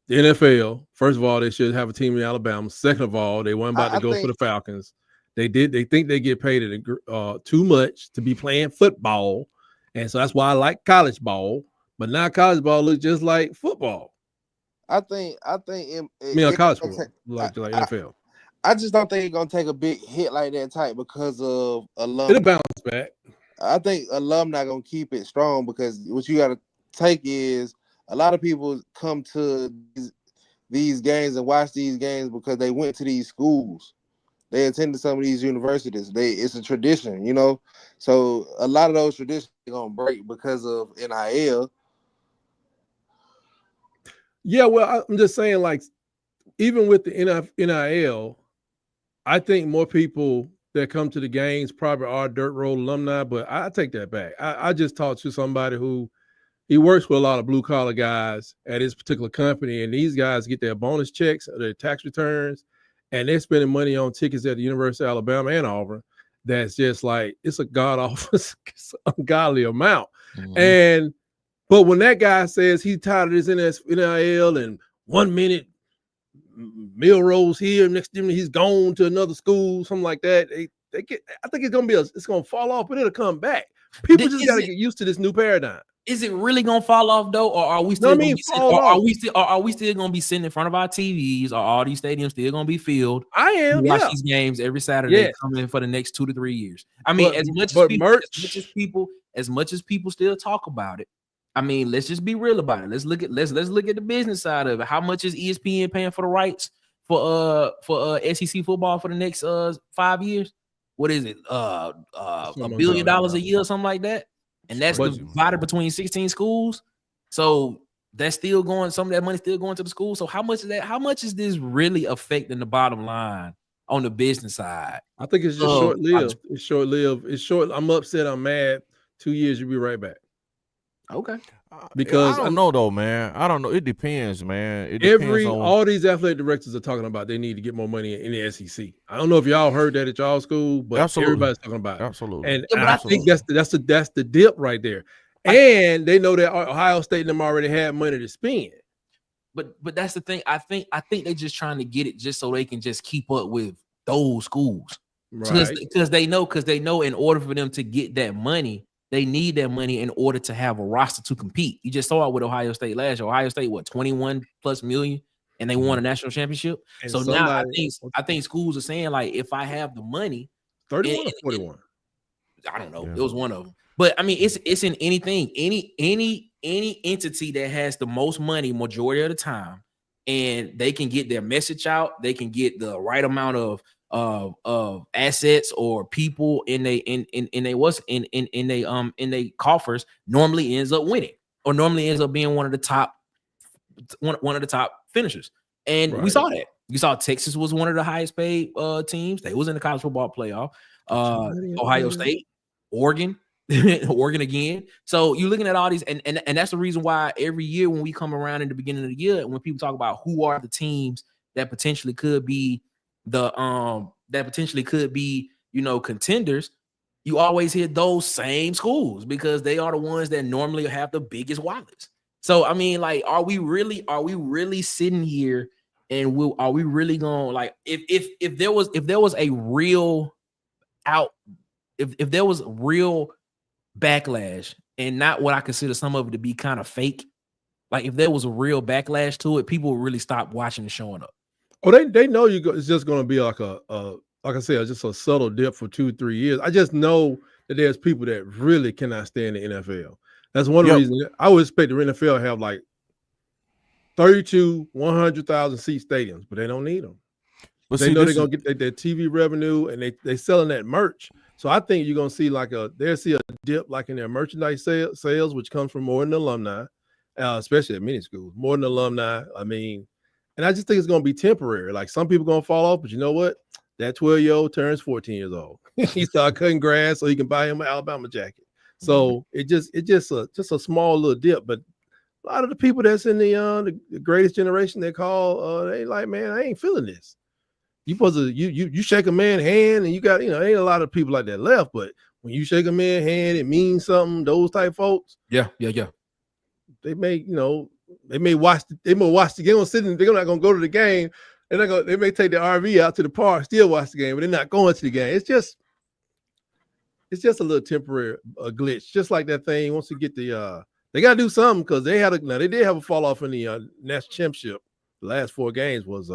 the NFL. First of all, they should have a team in Alabama. Second of all, they weren't about to go for the Falcons. They think they get paid too much to be playing football, and so that's why I like college ball. But now college ball looks just like football. I think college football like NFL. I just don't think it's gonna take a big hit like that type because of alumni. It'll bounce back. I think alumni gonna keep it strong because what you gotta take is a lot of people come to these games and watch these games because they went to these schools. They attended some of these universities. It's a tradition, you know. So a lot of those traditions are gonna break because of NIL. Yeah, well, I'm just saying, like, even with the NIL, I think more people that come to the games probably are Dirt Road alumni, but I take that back. I just talked to somebody who he works with a lot of blue collar guys at his particular company, and these guys get their bonus checks or their tax returns, and they're spending money on tickets at the University of Alabama and Auburn. That's just like, it's a god awful, ungodly amount. Mhm. But when that guy says he's tired of this NIL and 1 minute Milrose here, next minute he's gone to another school, something like that. I think it's gonna fall off, but it'll come back. People just got to get used to this new paradigm. Is it really gonna fall off though, or are we still No, I gonna mean, be sitting, fall or are off. we still gonna be sitting in front of our TVs? Or all these stadiums still gonna be filled? I am, We watch yeah. these games every Saturday Yes. coming for the next 2 to 3 years. I mean, But as much as people still talk about it. I mean, let's just be real about it. Let's look at the business side of it. How much is ESPN paying for the rights for SEC football for the next 5 years? What is it? $1 billion a year or something like that. And that's divided between 16 schools. So that's still going, some of that money still going to the school. So how much is this really affecting the bottom line on the business side? I think it's just short-lived. It's short-lived. It's short. I'm upset. I'm mad. 2 years, you'll be right back. Okay. Because I don't know though, man. I don't know. It depends, man. It depends on all these athletic directors are talking about they need to get more money in the SEC. I don't know if y'all heard that at y'all school, but everybody's talking about it. Absolutely. And I think that's the dip right there. And they know that Ohio State and them already had money to spend. But that's the thing. I think they're just trying to get it just so they can just keep up with those schools. Right. Because they know in order for them to get that money, they need that money in order to have a roster to compete. You just saw it with Ohio State last year. Ohio State, what, 21+ million, and they won a national championship. And so now I think schools are saying, like, if I have the money, 31 or 41. I don't know. Yeah. It was one of them. But I mean, it's in anything, any entity that has the most money majority of the time, and they can get their message out, they can get the right amount of assets or people in they coffers, normally ends up winning or normally ends up being one of the top finishers. And we saw that. You saw Texas was one of the highest paid teams. They was in the college football playoff. Ohio State, Oregon again. So you're looking at all these, and that's the reason why every year when we come around in the beginning of the year, when people talk about who are the teams that potentially could be contenders, you always hear those same schools because they are the ones that normally have the biggest wallets. So I mean, like, are we really sitting here and are we really going, like, if there was a real if there was real backlash and not what I consider some of it to be kind of fake, like if there was a real backlash to it, people would really stop watching and showing up. Oh, they know it's just going to be like like I said, just a subtle dip for 2-3 years. I just know that there's people that really cannot stand the NFL. That's one reason I would expect the NFL to have like 32 100,000 seat stadiums, but they don't need them. But they know they're gonna get their TV revenue, and they selling that merch. So I think you're gonna see they'll see a dip like in their merchandise sales, which comes from more than alumni, especially at many schools, more than alumni. I mean, and I just think it's gonna be temporary. Like some people gonna fall off, but you know what? That 12-year-old turns 14 years old. He started cutting grass so he can buy him an Alabama jacket. So it's just a small little dip, but a lot of the people that's in the greatest generation they call, they like, man, I ain't feeling this. You supposed to you shake a man's hand and you got, ain't a lot of people like that left, but when you shake a man's hand, it means something. Those type folks, yeah. They may watch the game. They're not gonna go to the game. They may take the RV out to the park, still watch the game, but they're not going to the game. It's just a little temporary glitch, just like that thing. Once you get they got to do something because they did have a fall off in the national championship. The last 4 games was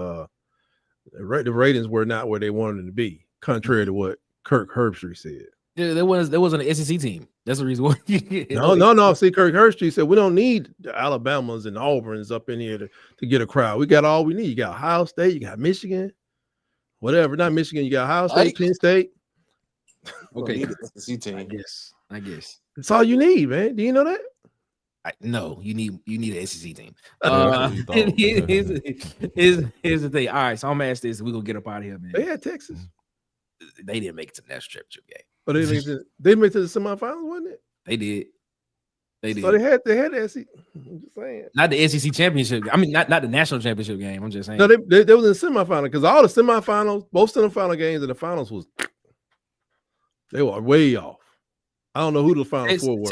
The ratings were not where they wanted them to be, contrary to what Kirk Herbstreit said. There wasn't an SEC team. That's the reason why. No. See, Kirk Herbstreit said we don't need the Alabamas and Auburns up in here to get a crowd. We got all we need. You got Ohio State, you got Michigan, whatever. Not Michigan, you got Ohio State, Penn State. Okay, SEC team. I guess that's all you need, man. Do you know that? No, you need an SEC team. Here's the thing. All right, so I'm gonna ask this. We're gonna get up out of here, man. They had Texas. They didn't make it to the national championship game. But they made it to the semifinals, wasn't it? They did. So they had the SEC. I'm just saying. Not the SEC championship. I mean, not the national championship game. I'm just saying. No, they was in the semifinal because all the semifinals, both semifinal games and the finals they were way off. I don't know who the final four were.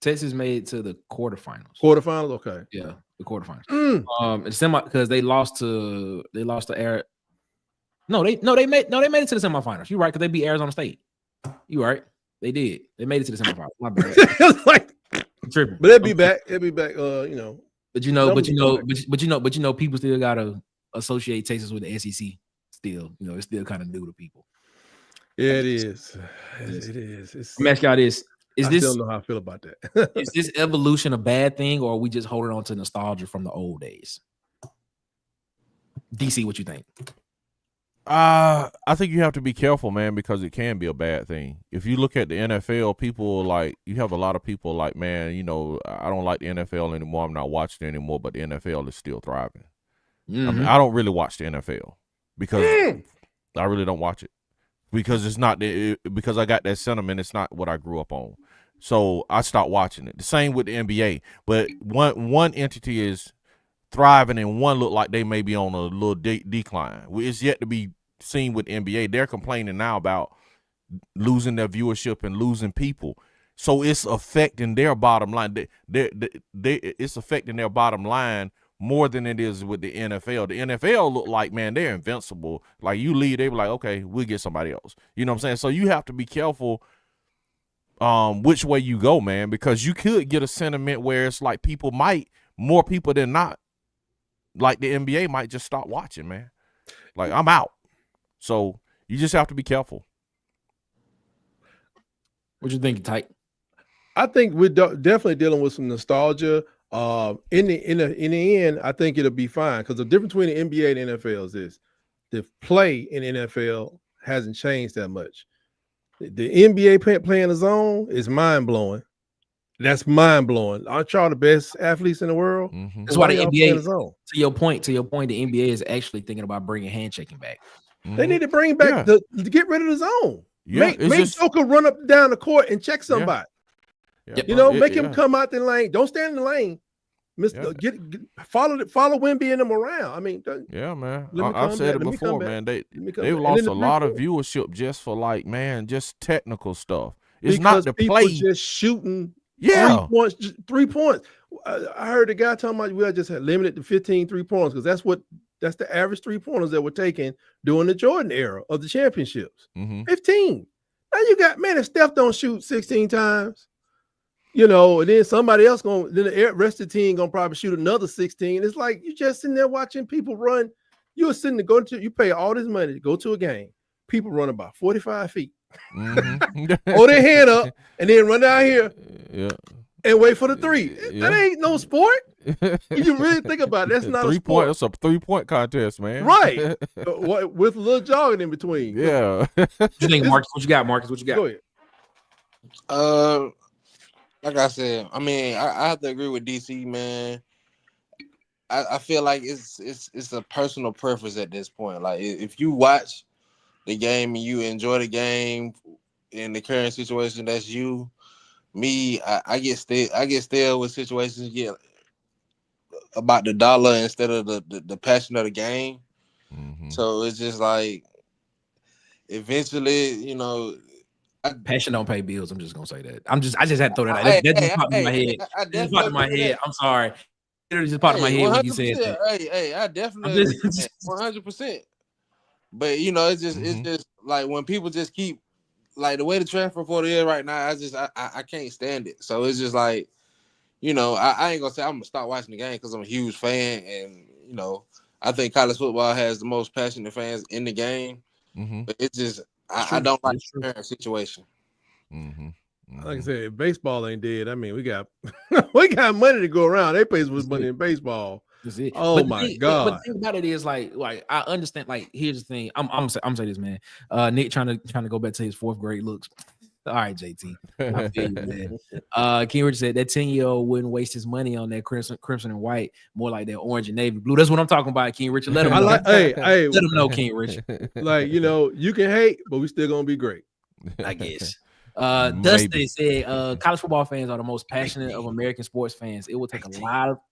Texas made it to the quarterfinals. Quarterfinals, okay. Yeah, the quarterfinals. Because they lost to Air. No, they made it to the semifinals. You're right, because they beat Arizona State. You right. They did. They made it to the semifinals. My bad. Like, tripping. But they'll be back. But people still gotta associate Texas with the SEC. Still, it's still kind of new to people. Yeah, it is. It is. Let me ask y'all this: I still don't know how I feel about that. Is this evolution a bad thing, or are we just holding on to nostalgia from the old days? DC, what you think? I think you have to be careful, man, because it can be a bad thing. If you look at the NFL, people you have a lot of people like, man, I don't like the NFL anymore. I'm not watching it anymore, but the NFL is still thriving. Mm-hmm. I mean, I don't really watch the NFL because I really don't watch it because it's not because I got that sentiment. It's not what I grew up on. So I stopped watching it. The same with the NBA, but one entity is thriving and one look like they may be on a little decline. It's yet to be seen with NBA. They're complaining now about losing their viewership and losing people. So it's affecting their bottom line. It's affecting their bottom line more than it is with the NFL. The NFL look like, man, they're invincible. Like you leave, they be like, okay, we'll get somebody else. You know what I'm saying? So you have to be careful which way you go, man, because you could get a sentiment where it's like more people than not, like the NBA might just stop watching, man. Like, I'm out. So you just have to be careful. What you think, Tyke? I think we're definitely dealing with some nostalgia. In the end, I think it'll be fine because the difference between the NBA and NFL is this: the play in NFL hasn't changed that much. The NBA playing the zone is mind blowing. That's mind blowing. Aren't y'all the best athletes in the world? Mm-hmm. That's why the NBA. To your point, the NBA is actually thinking about bringing handshaking back. Mm-hmm. They need to bring back to get rid of the zone. Yeah, make Joker run up down the court and check somebody. Yeah. Make him come out the lane. Don't stand in the lane. Follow Wemby and them around. I mean, man. I've said it before, man. They lost a lot of viewership just for just technical stuff. It's not the play. Just shooting. 3 points. I heard the guy talking about we just had limited to 15 3-pointers because that's the average 3-pointers that were taken during the Jordan era of the championships. Mm-hmm. 15. Now you got, man, if Steph don't shoot 16 times, and then somebody else then the rest of the team gonna probably shoot another 16. It's like you just sitting there watching people run. You're sitting there you pay all this money to go to a game. People run about 45 feet. Mm-hmm. Hold their hand up and then run down here and wait for the three. Yeah. That ain't no sport. When you really think about it, that's not a sport. It's a 3-point contest, man. Right. With a little jogging in between. Yeah. What you think, Marcus? What you got, Marcus? What you got? Go ahead. Like I said, I mean, I have to agree with DC, man. I feel like it's a personal preference at this point. Like if you watch the game and you enjoy the game in the current situation, that's you. Me, I get stale with situations about the dollar instead of the passion of the game. Mm-hmm. So it's just like eventually, passion don't pay bills. I'm just gonna say that. I just had to throw that out. That just popped in my head. That just popped in my head. I'm sorry. It just popped in my head when you said that. I definitely 100%. But it's just like when people just keep like the way the transfer portal is right now, I can't stand it. So it's just like, I ain't gonna say I'm gonna stop watching the game because I'm a huge fan and I think college football has the most passionate fans in the game. Mm-hmm. But it's just I don't like the current situation. Mm-hmm. Like I said, if baseball ain't dead, I mean, we got we got money to go around. They pay with money in baseball. Oh my God! But the thing about it is, like I understand. Like, here's the thing. I'm saying this, man. Nick trying to go back to his 4th grade looks. All right, JT. I feel you, man. King Richard said that 10-year-old wouldn't waste his money on that crimson and white, more like that orange and navy blue. That's what I'm talking about, King Richard. Let him know. Hey, let him know, King Richard. Like, you can hate, but we still gonna be great, I guess. Dustin said college football fans are the most passionate of American sports fans. It will take a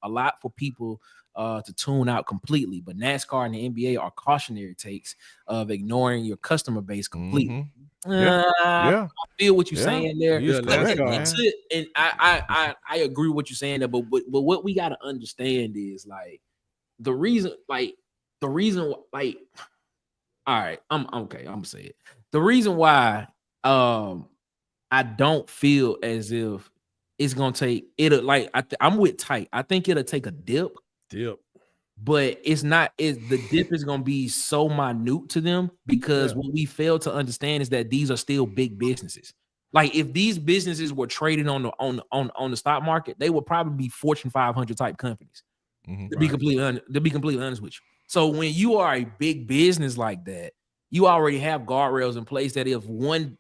lot for people to tune out completely, but NASCAR and the NBA are cautionary takes of ignoring your customer base completely. I feel what you're saying there. And I agree with what you're saying there, but what we got to understand is like the reason all right, I'm okay, I'm gonna say it. The reason why I don't feel as if it's gonna take it. Like I'm with Tight. I think it'll take a dip, but it's not. The dip is gonna be so minute to them because what we fail to understand is that these are still big businesses. Like if these businesses were traded on the stock market, they would probably be Fortune 500 type companies. To be completely honest with you. So when you are a big business like that, you already have guardrails in place that if one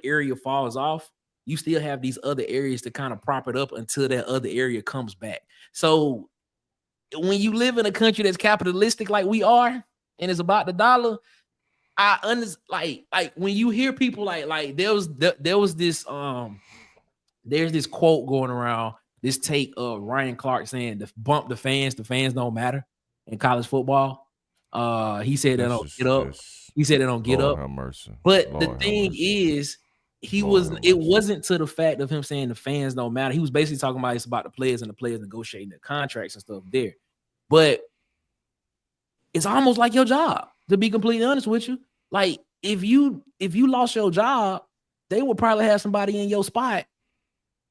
area falls off, you still have these other areas to kind of prop it up until that other area comes back. So when you live in a country that's capitalistic like we are, and it's about the dollar, I understand. Like when you hear people like there was this there's this quote going around, this take of Ryan Clark saying bump the fans don't matter in college football. He said they don't get up. He said they don't get up. But the thing is, it wasn't to the fact of him saying the fans don't matter. He was basically talking about it's about the players and the players negotiating their contracts and stuff there. But it's almost like your job, to be completely honest with you. Like if you lost your job, they would probably have somebody in your spot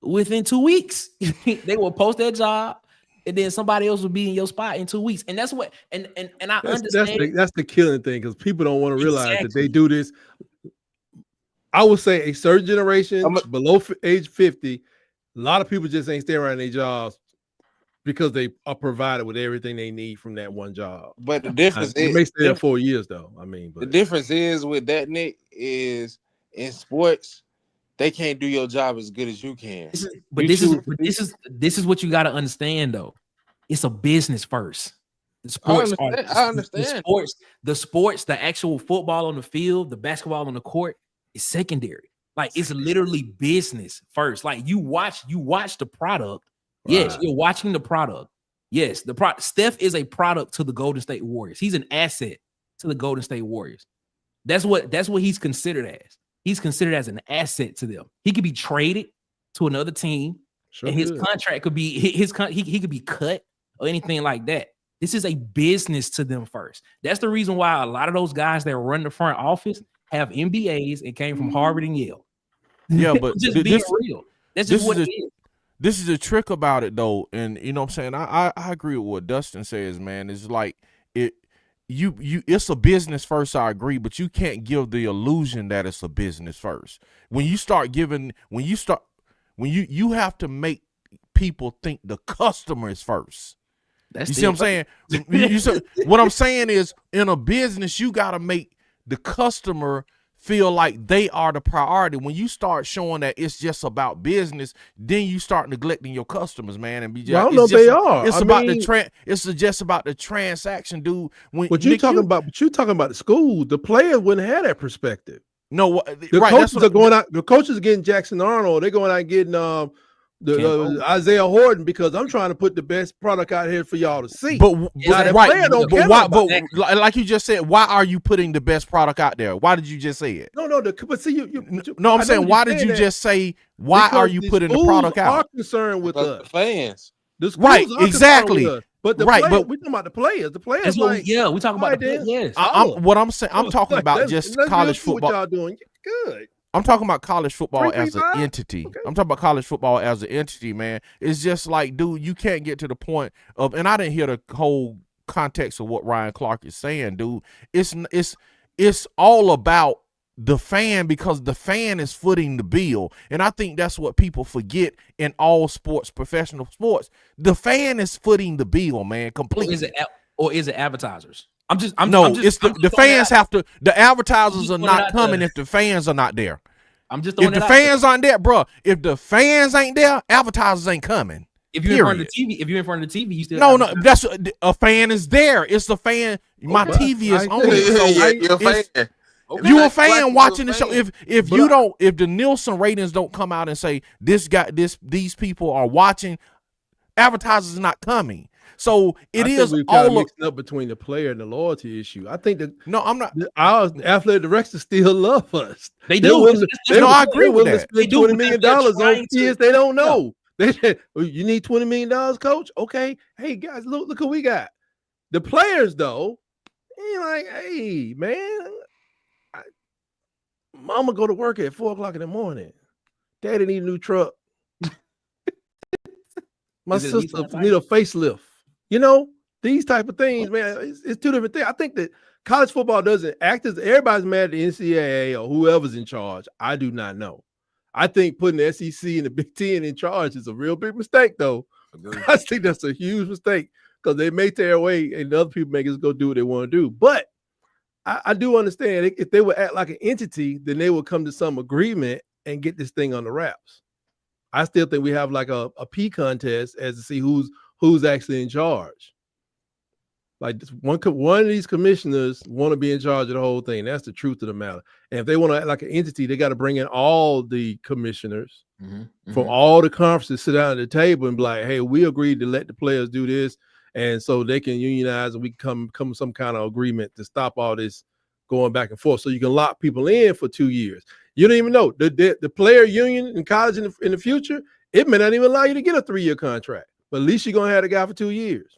within 2 weeks. They will post that job, and then somebody else will be in your spot in 2 weeks. And that's what and I understand that's the killing thing, because people don't want to realize that they do this. I would say a certain generation below age 50, a lot of people just ain't staying around their jobs because they are provided with everything they need from that one job. But the difference it may stay there 4 years though. I mean, the difference is with that, Nick, is in sports, they can't do your job as good as you can. This is what you got to understand though. It's a business first. The sports I understand. The sports, the actual football on the field, the basketball on the court is secondary. Like it's literally business first. Like you watch the product. Right. Yes, you're watching the product. Yes, the product. Steph is a product to the Golden State Warriors. He's an asset to the Golden State Warriors. That's what he's considered as. He's considered as an asset to them. He could be traded to another team, and his contract could be he could be cut or anything like that. This is a business to them first. That's the reason why a lot of those guys that run the front office have MBAs and came from Harvard and Yale. Yeah, but just being real. That's just what it is. This is a trick about it though, and you know what I'm saying. I agree with what Dustin says, man. It's like it's a business first. I agree, but you can't give the illusion that it's a business first. When you have to make people think the customer is first. You see what I'm saying? What I'm saying is, in a business, you got to make the customer feel like they are the priority. When you start showing that it's just about business, then you start neglecting your customers, man. And be just, I don't know if they are. It's just about the transaction, dude. But you're talking about the school. The players wouldn't have that perspective. No, the coaches are going out. The coaches are getting Jackson Arnold. They're going out and getting Isaiah Horton, because I'm trying to put the best product out here for y'all to see. But like you just said, why are you putting the best product out there? Why did you just say it? But see, I'm saying, why did you just say, why are you putting the product out? Are concerned with the fans. Right, exactly. But we're talking about the players. The players, we talking about the players. Yes. I'm talking about just college football. What y'all doing? Good. I'm talking about college football as an entity. Okay. I'm talking about college football as an entity, man. It's just like, dude, you can't get to the point of, and I didn't hear the whole context of what Ryan Clark is saying, dude. It's all about the fan, because the fan is footing the bill. And I think that's what people forget in all sports, professional sports. The fan is footing the bill, man, completely. Or is it advertisers? It's the fans have to. The advertisers are not coming if the fans are not there. If the fans aren't there, bro. If the fans ain't there, advertisers ain't coming. If you're in front of the TV, you still no. That's a fan is there. It's the fan. My TV is on. You're a fan. Okay. You a fan watching the show. If the Nielsen ratings don't come out and say these people are watching, advertisers are not coming. So it is all mixed up between the player and the loyalty issue. I think I'm not. Our athletic directors still love us. They do. I agree with that. They do $20 million on kids they don't know. They said, you need $20 million, coach? Okay. Hey guys, look who we got. The players though, ain't like, hey man, mama go to work at 4:00 in the morning. Daddy need a new truck. My sister need a facelift. You know, these type of things, man, it's two different things. I think that college football doesn't act as everybody's mad at the NCAA or whoever's in charge. I do not know. I think putting the SEC and the Big Ten in charge is a real big mistake, though. I think that's a huge mistake because they may tear away and the other people make us go do what they want to do. But I do understand if they would act like an entity, then they would come to some agreement and get this thing on the wraps. I still think we have like a P contest as to see who's actually in charge. Like one of these commissioners want to be in charge of the whole thing. That's the truth of the matter. And if they want to act like an entity, they got to bring in all the commissioners from all the conferences, sit down at the table and be like, hey, we agreed to let the players do this. And so they can unionize and we come some kind of agreement to stop all this going back and forth. So you can lock people in for 2 years. You don't even know the player union in college in the future, it may not even allow you to get a 3-year contract, but at least you're going to have the guy for 2 years.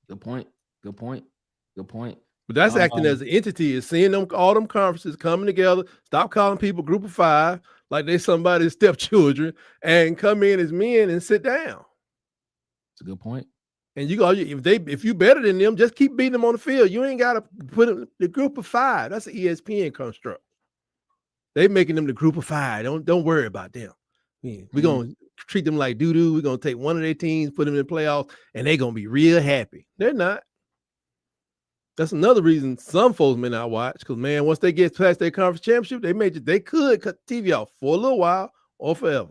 Good point. But that's acting as an entity, is seeing all them conferences coming together, stop calling people group of 5 like they somebody's stepchildren, and come in as men and sit down. That's a good point. And if you better than them, just keep beating them on the field. You ain't got to put them the group of 5. That's an ESPN construct. They making them the group of 5. Don't worry about them. We're gonna treat them like doo-doo. We're gonna take one of their teams, put them in the playoffs, and they're gonna be real happy. They're not. That's another reason some folks may not watch, because man, once they get past their conference championship, they could cut the TV off for a little while or forever.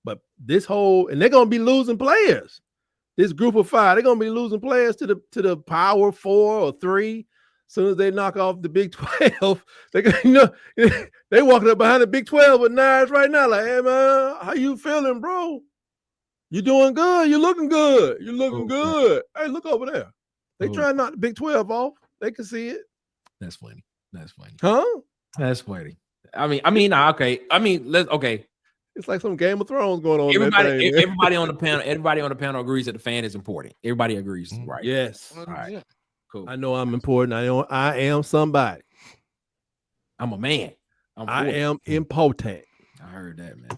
But and they're gonna be losing players. This group of 5, they're gonna be losing players to the Power 4 or 3. As soon as they knock off the Big 12, they walking up behind the Big 12 with knives right now. Like, hey man, how you feeling, bro? You doing good? You looking good? You looking good? Hey, look over there. They trying to knock the Big 12 off. They can see it. That's funny. Huh? That's funny. Okay. It's like some Game of Thrones going on. Everybody on the panel agrees that the fan is important. Everybody agrees, right? Yes. All right. Cool. I know I'm important. I am somebody. I'm a man. I am important. I heard that, man.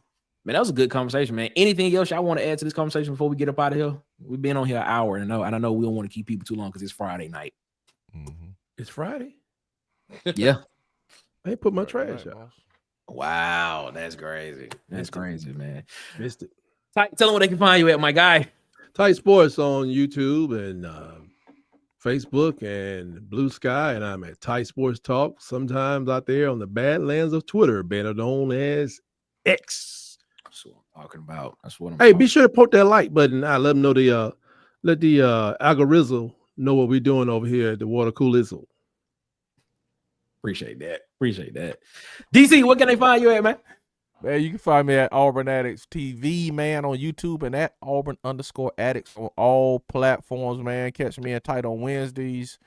Man, that was a good conversation, man. Anything else y'all want to add to this conversation before we get up out of here? We've been on here an hour, and I know we don't want to keep people too long because it's Friday night. It's Friday? Yeah. I ain't put my trash out. Wow, that's crazy. That's crazy, man. Missed it. Tell them where they can find you at, my guy. Tight Sports on YouTube and Facebook and Blue Sky, and I'm at Tight Sports Talk. Sometimes out there on the Badlands of Twitter, better known as X. That's what I'm talking about. Hey, be sure to poke that like button. I let them know let the algorithm know what we're doing over here at the Water Coolizzle. Appreciate that. DC, what can they find you at, man? Man, you can find me at Auburn Addicts TV, man, on YouTube, and at Auburn_Addicts on all platforms, man. Catch me and Tight on Wednesdays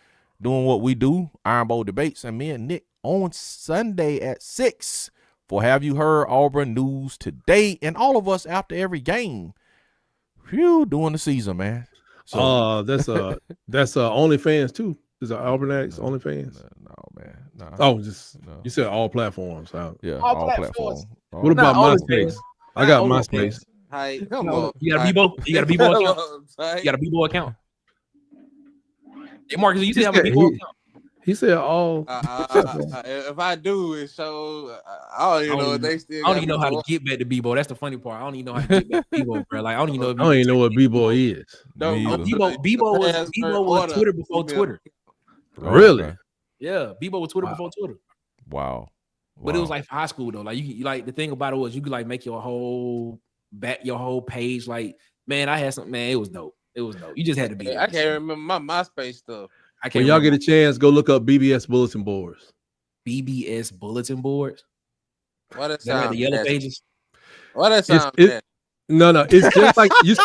doing what we do, Iron Bowl debates, and me and Nick on Sunday at 6 for Have You Heard Auburn News Today, and all of us after every game. Phew, during the season, man. So that's OnlyFans too. Is it Auburn Addicts OnlyFans? No, man. No. Oh, you said all platforms. Yeah, all platforms. What about MySpace? I got MySpace. Hey, come on. You got a Bebo account? You got a Bebo account? Hey, Marcus, you He still have a said, Bebo account? he said all. If I do, it's so I don't even know if they still. I don't got even know me how to to get back to Bebo. That's the funny part. I don't even know how to get back to Bebo, bro. Like I don't even know if I don't even know what B-boy is. Don't Me go either. to the Bebo was order. Twitter before Twitter. Oh, Really? okay. Yeah, Bebo was Twitter Wow. before Twitter. Wow. But it was like for high school though. Like you like the thing about it was you could like make your whole page. Like, man, I had something, man. It was dope. It was dope. You just had to be. I can't remember my MySpace stuff. I can't When y'all remember. get a chance, go look up BBS bulletin boards. BBS bulletin boards. What that Is that like sound? the yellow nasty? pages? What that It's- sound? it- nasty? No, it's just like you see.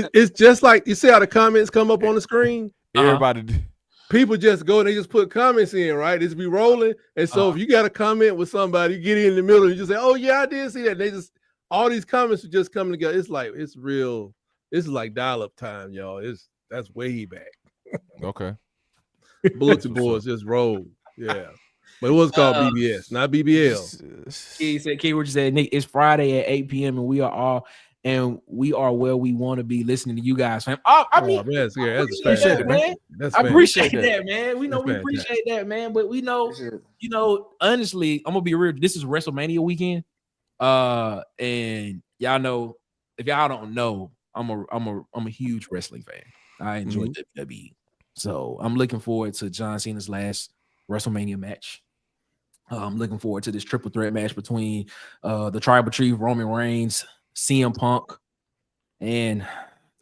it's just like you see how the comments come up on the screen. Everybody. People just go and they just put comments in, right? It's be rolling, and so if you got a comment with somebody, you get in the middle, and you just say, "Oh yeah, I did see that." And they just all these comments are just coming together. It's like it's real. This is like dial-up time, y'all. That's way back. Okay. Bulletin boards just roll, yeah. But it was called BBS, not BBL. He said, Keyword said, Nick, it's Friday at 8 p.m. and we are where we want to be listening to you guys, fam. I mean, man, that's appreciate that, man. That's I appreciate fantastic. that, man. We know That's we appreciate that, man. But we know, honestly, I'm gonna be real. This is WrestleMania weekend. And y'all know, if y'all don't know, I'm a huge wrestling fan. I enjoy WWE. So I'm looking forward to John Cena's last WrestleMania match. I'm looking forward to this triple threat match between the Tribal Chief, Roman Reigns, CM Punk, and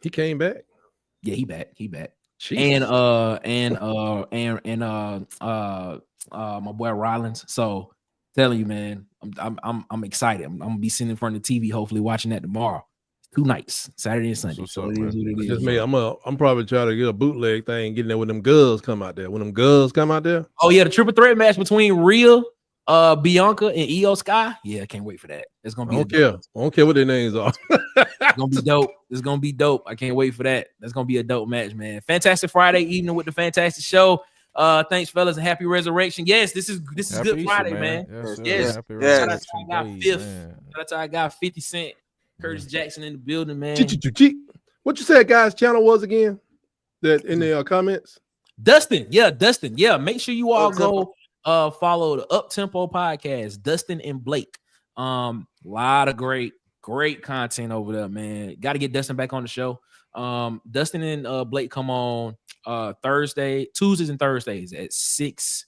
he came back. Yeah, he back. Jesus. And my boy Rollins. So telling you, man, I'm excited. I'm gonna be sitting in front of the TV, hopefully watching that tomorrow. 2 nights, Saturday and Sunday. So it is what it is. Just me. I'm probably trying to get a bootleg thing, getting there when them girls come out there. Oh yeah, the triple threat match between Rhea, Bianca, and Io Sky. Yeah, I can't wait for that. It's gonna be. I don't care what their names are. It's gonna be dope. It's gonna be dope. I can't wait for that. That's gonna be a dope match, man. Fantastic Friday evening with the fantastic show. Thanks, fellas, and happy resurrection. Yes, this is Good Easter, Friday, man. Yes. Shout out to our guy 5th. Shout out to our guy 50 Cent, Curtis Jackson in the building, man. What you said, guys? Channel was again? That in the comments. Dustin. Yeah. Make sure you all go follow the Up Tempo podcast, Dustin and Blake. Lot of great content over there, man. Got to get Dustin back on the show. Dustin and Blake come on Tuesdays and Thursdays at 6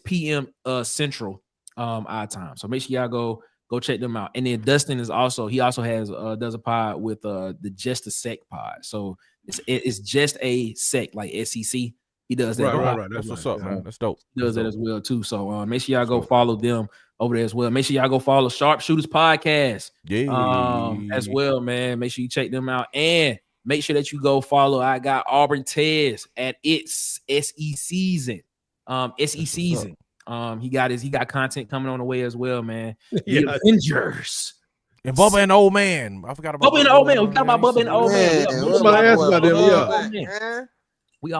p.m. Central our time. So make sure y'all go check them out. And then Dustin has does a pod with the Just a Sec pod. So it's just a sec, like SEC. He does that. Right. That's what's up, man. That's dope. He does that as well too. So make sure y'all go follow them over there as well. Make sure y'all go follow Sharpshooters Podcast. As well, man. Make sure you check them out. And make sure that you go follow. I got Auburn Tez at its SE season. He got content coming on the way as well, man. The Avengers. And Bubba and the Old Man. I forgot about Bubba and the Old Man. We forgot about Bubba and the Old Man. Somebody asked about them. Yeah. We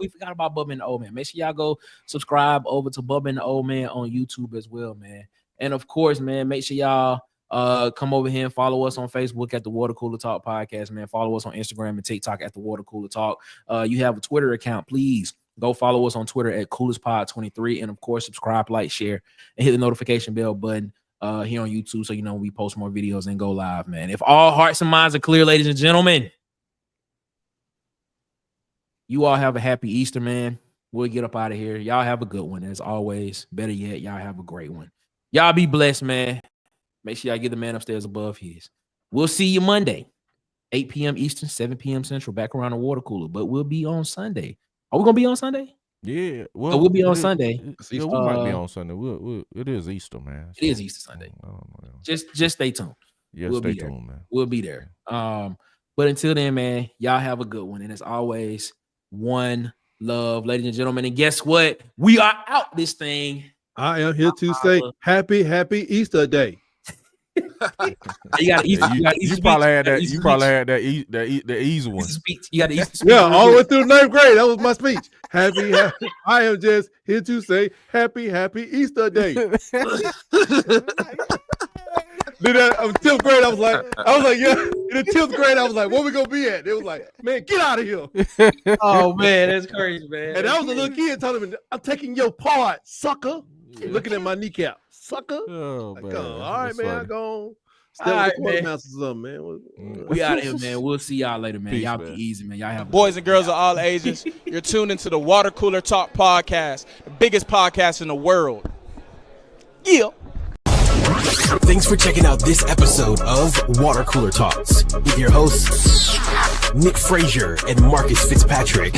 forgot about Bubba and the Old Man. Make sure y'all go subscribe over to Bubba and the Old Man on YouTube as well, man. And of course, man, make sure y'all come over here and follow us on Facebook at the Water Cooler Talk Podcast, man. Follow us on Instagram and TikTok at the Water Cooler Talk. You have a Twitter account, please go follow us on Twitter at CoolersPod23, and of course, subscribe, like, share, and hit the notification bell button here on YouTube so you know when we post more videos and go live, man. If all hearts and minds are clear, ladies and gentlemen, you all have a happy Easter, man. We'll get up out of here. Y'all have a good one. As always, better yet, y'all have a great one. Y'all be blessed, man. Make sure y'all get the man upstairs above his. We'll see you Monday, 8 p.m. Eastern, 7 p.m. Central, back around the water cooler. But we'll be on Sunday. Are we going to be on Sunday? Yeah. Well, so we'll be on Sunday. We might be on Sunday. It is Easter, man. It is Easter Sunday. I don't know. Just stay tuned. Yeah, stay tuned, man. We'll be there. But until then, man, y'all have a good one. And as always, one love, ladies and gentlemen. And guess what? We are out this thing. I am here to say happy Easter Day. You probably had that. You probably had that. The easy one. You got the Easter speech. Yeah, all the way through 9th grade. That was my speech. Happy. I am just here to say happy Easter Day. Then in 10th grade, I was like, yeah. In the 10th grade, I was like, where we gonna be at? They was like, man, get out of here. Oh man, that's crazy, man. And I was a little kid telling me, I'm taking your part, sucker. Looking at my kneecap, sucker. Oh, Like, man. all right, That's man, funny. I go step All with right, the man. quartermasters or something, man. We out of here, man. We'll see y'all later, man. Peace, Y'all man. be easy, man. Y'all have a Boys and girls of all ages, you're tuned into the Water Cooler Talk podcast, the biggest podcast in the world. Yeah. Thanks for checking out this episode of Water Cooler Talks with your hosts, Nick Frazier and Marcus Fitzpatrick.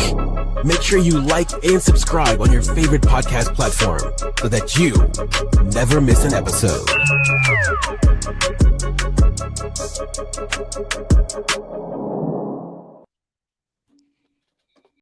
Make sure you like and subscribe on your favorite podcast platform so that you never miss an episode.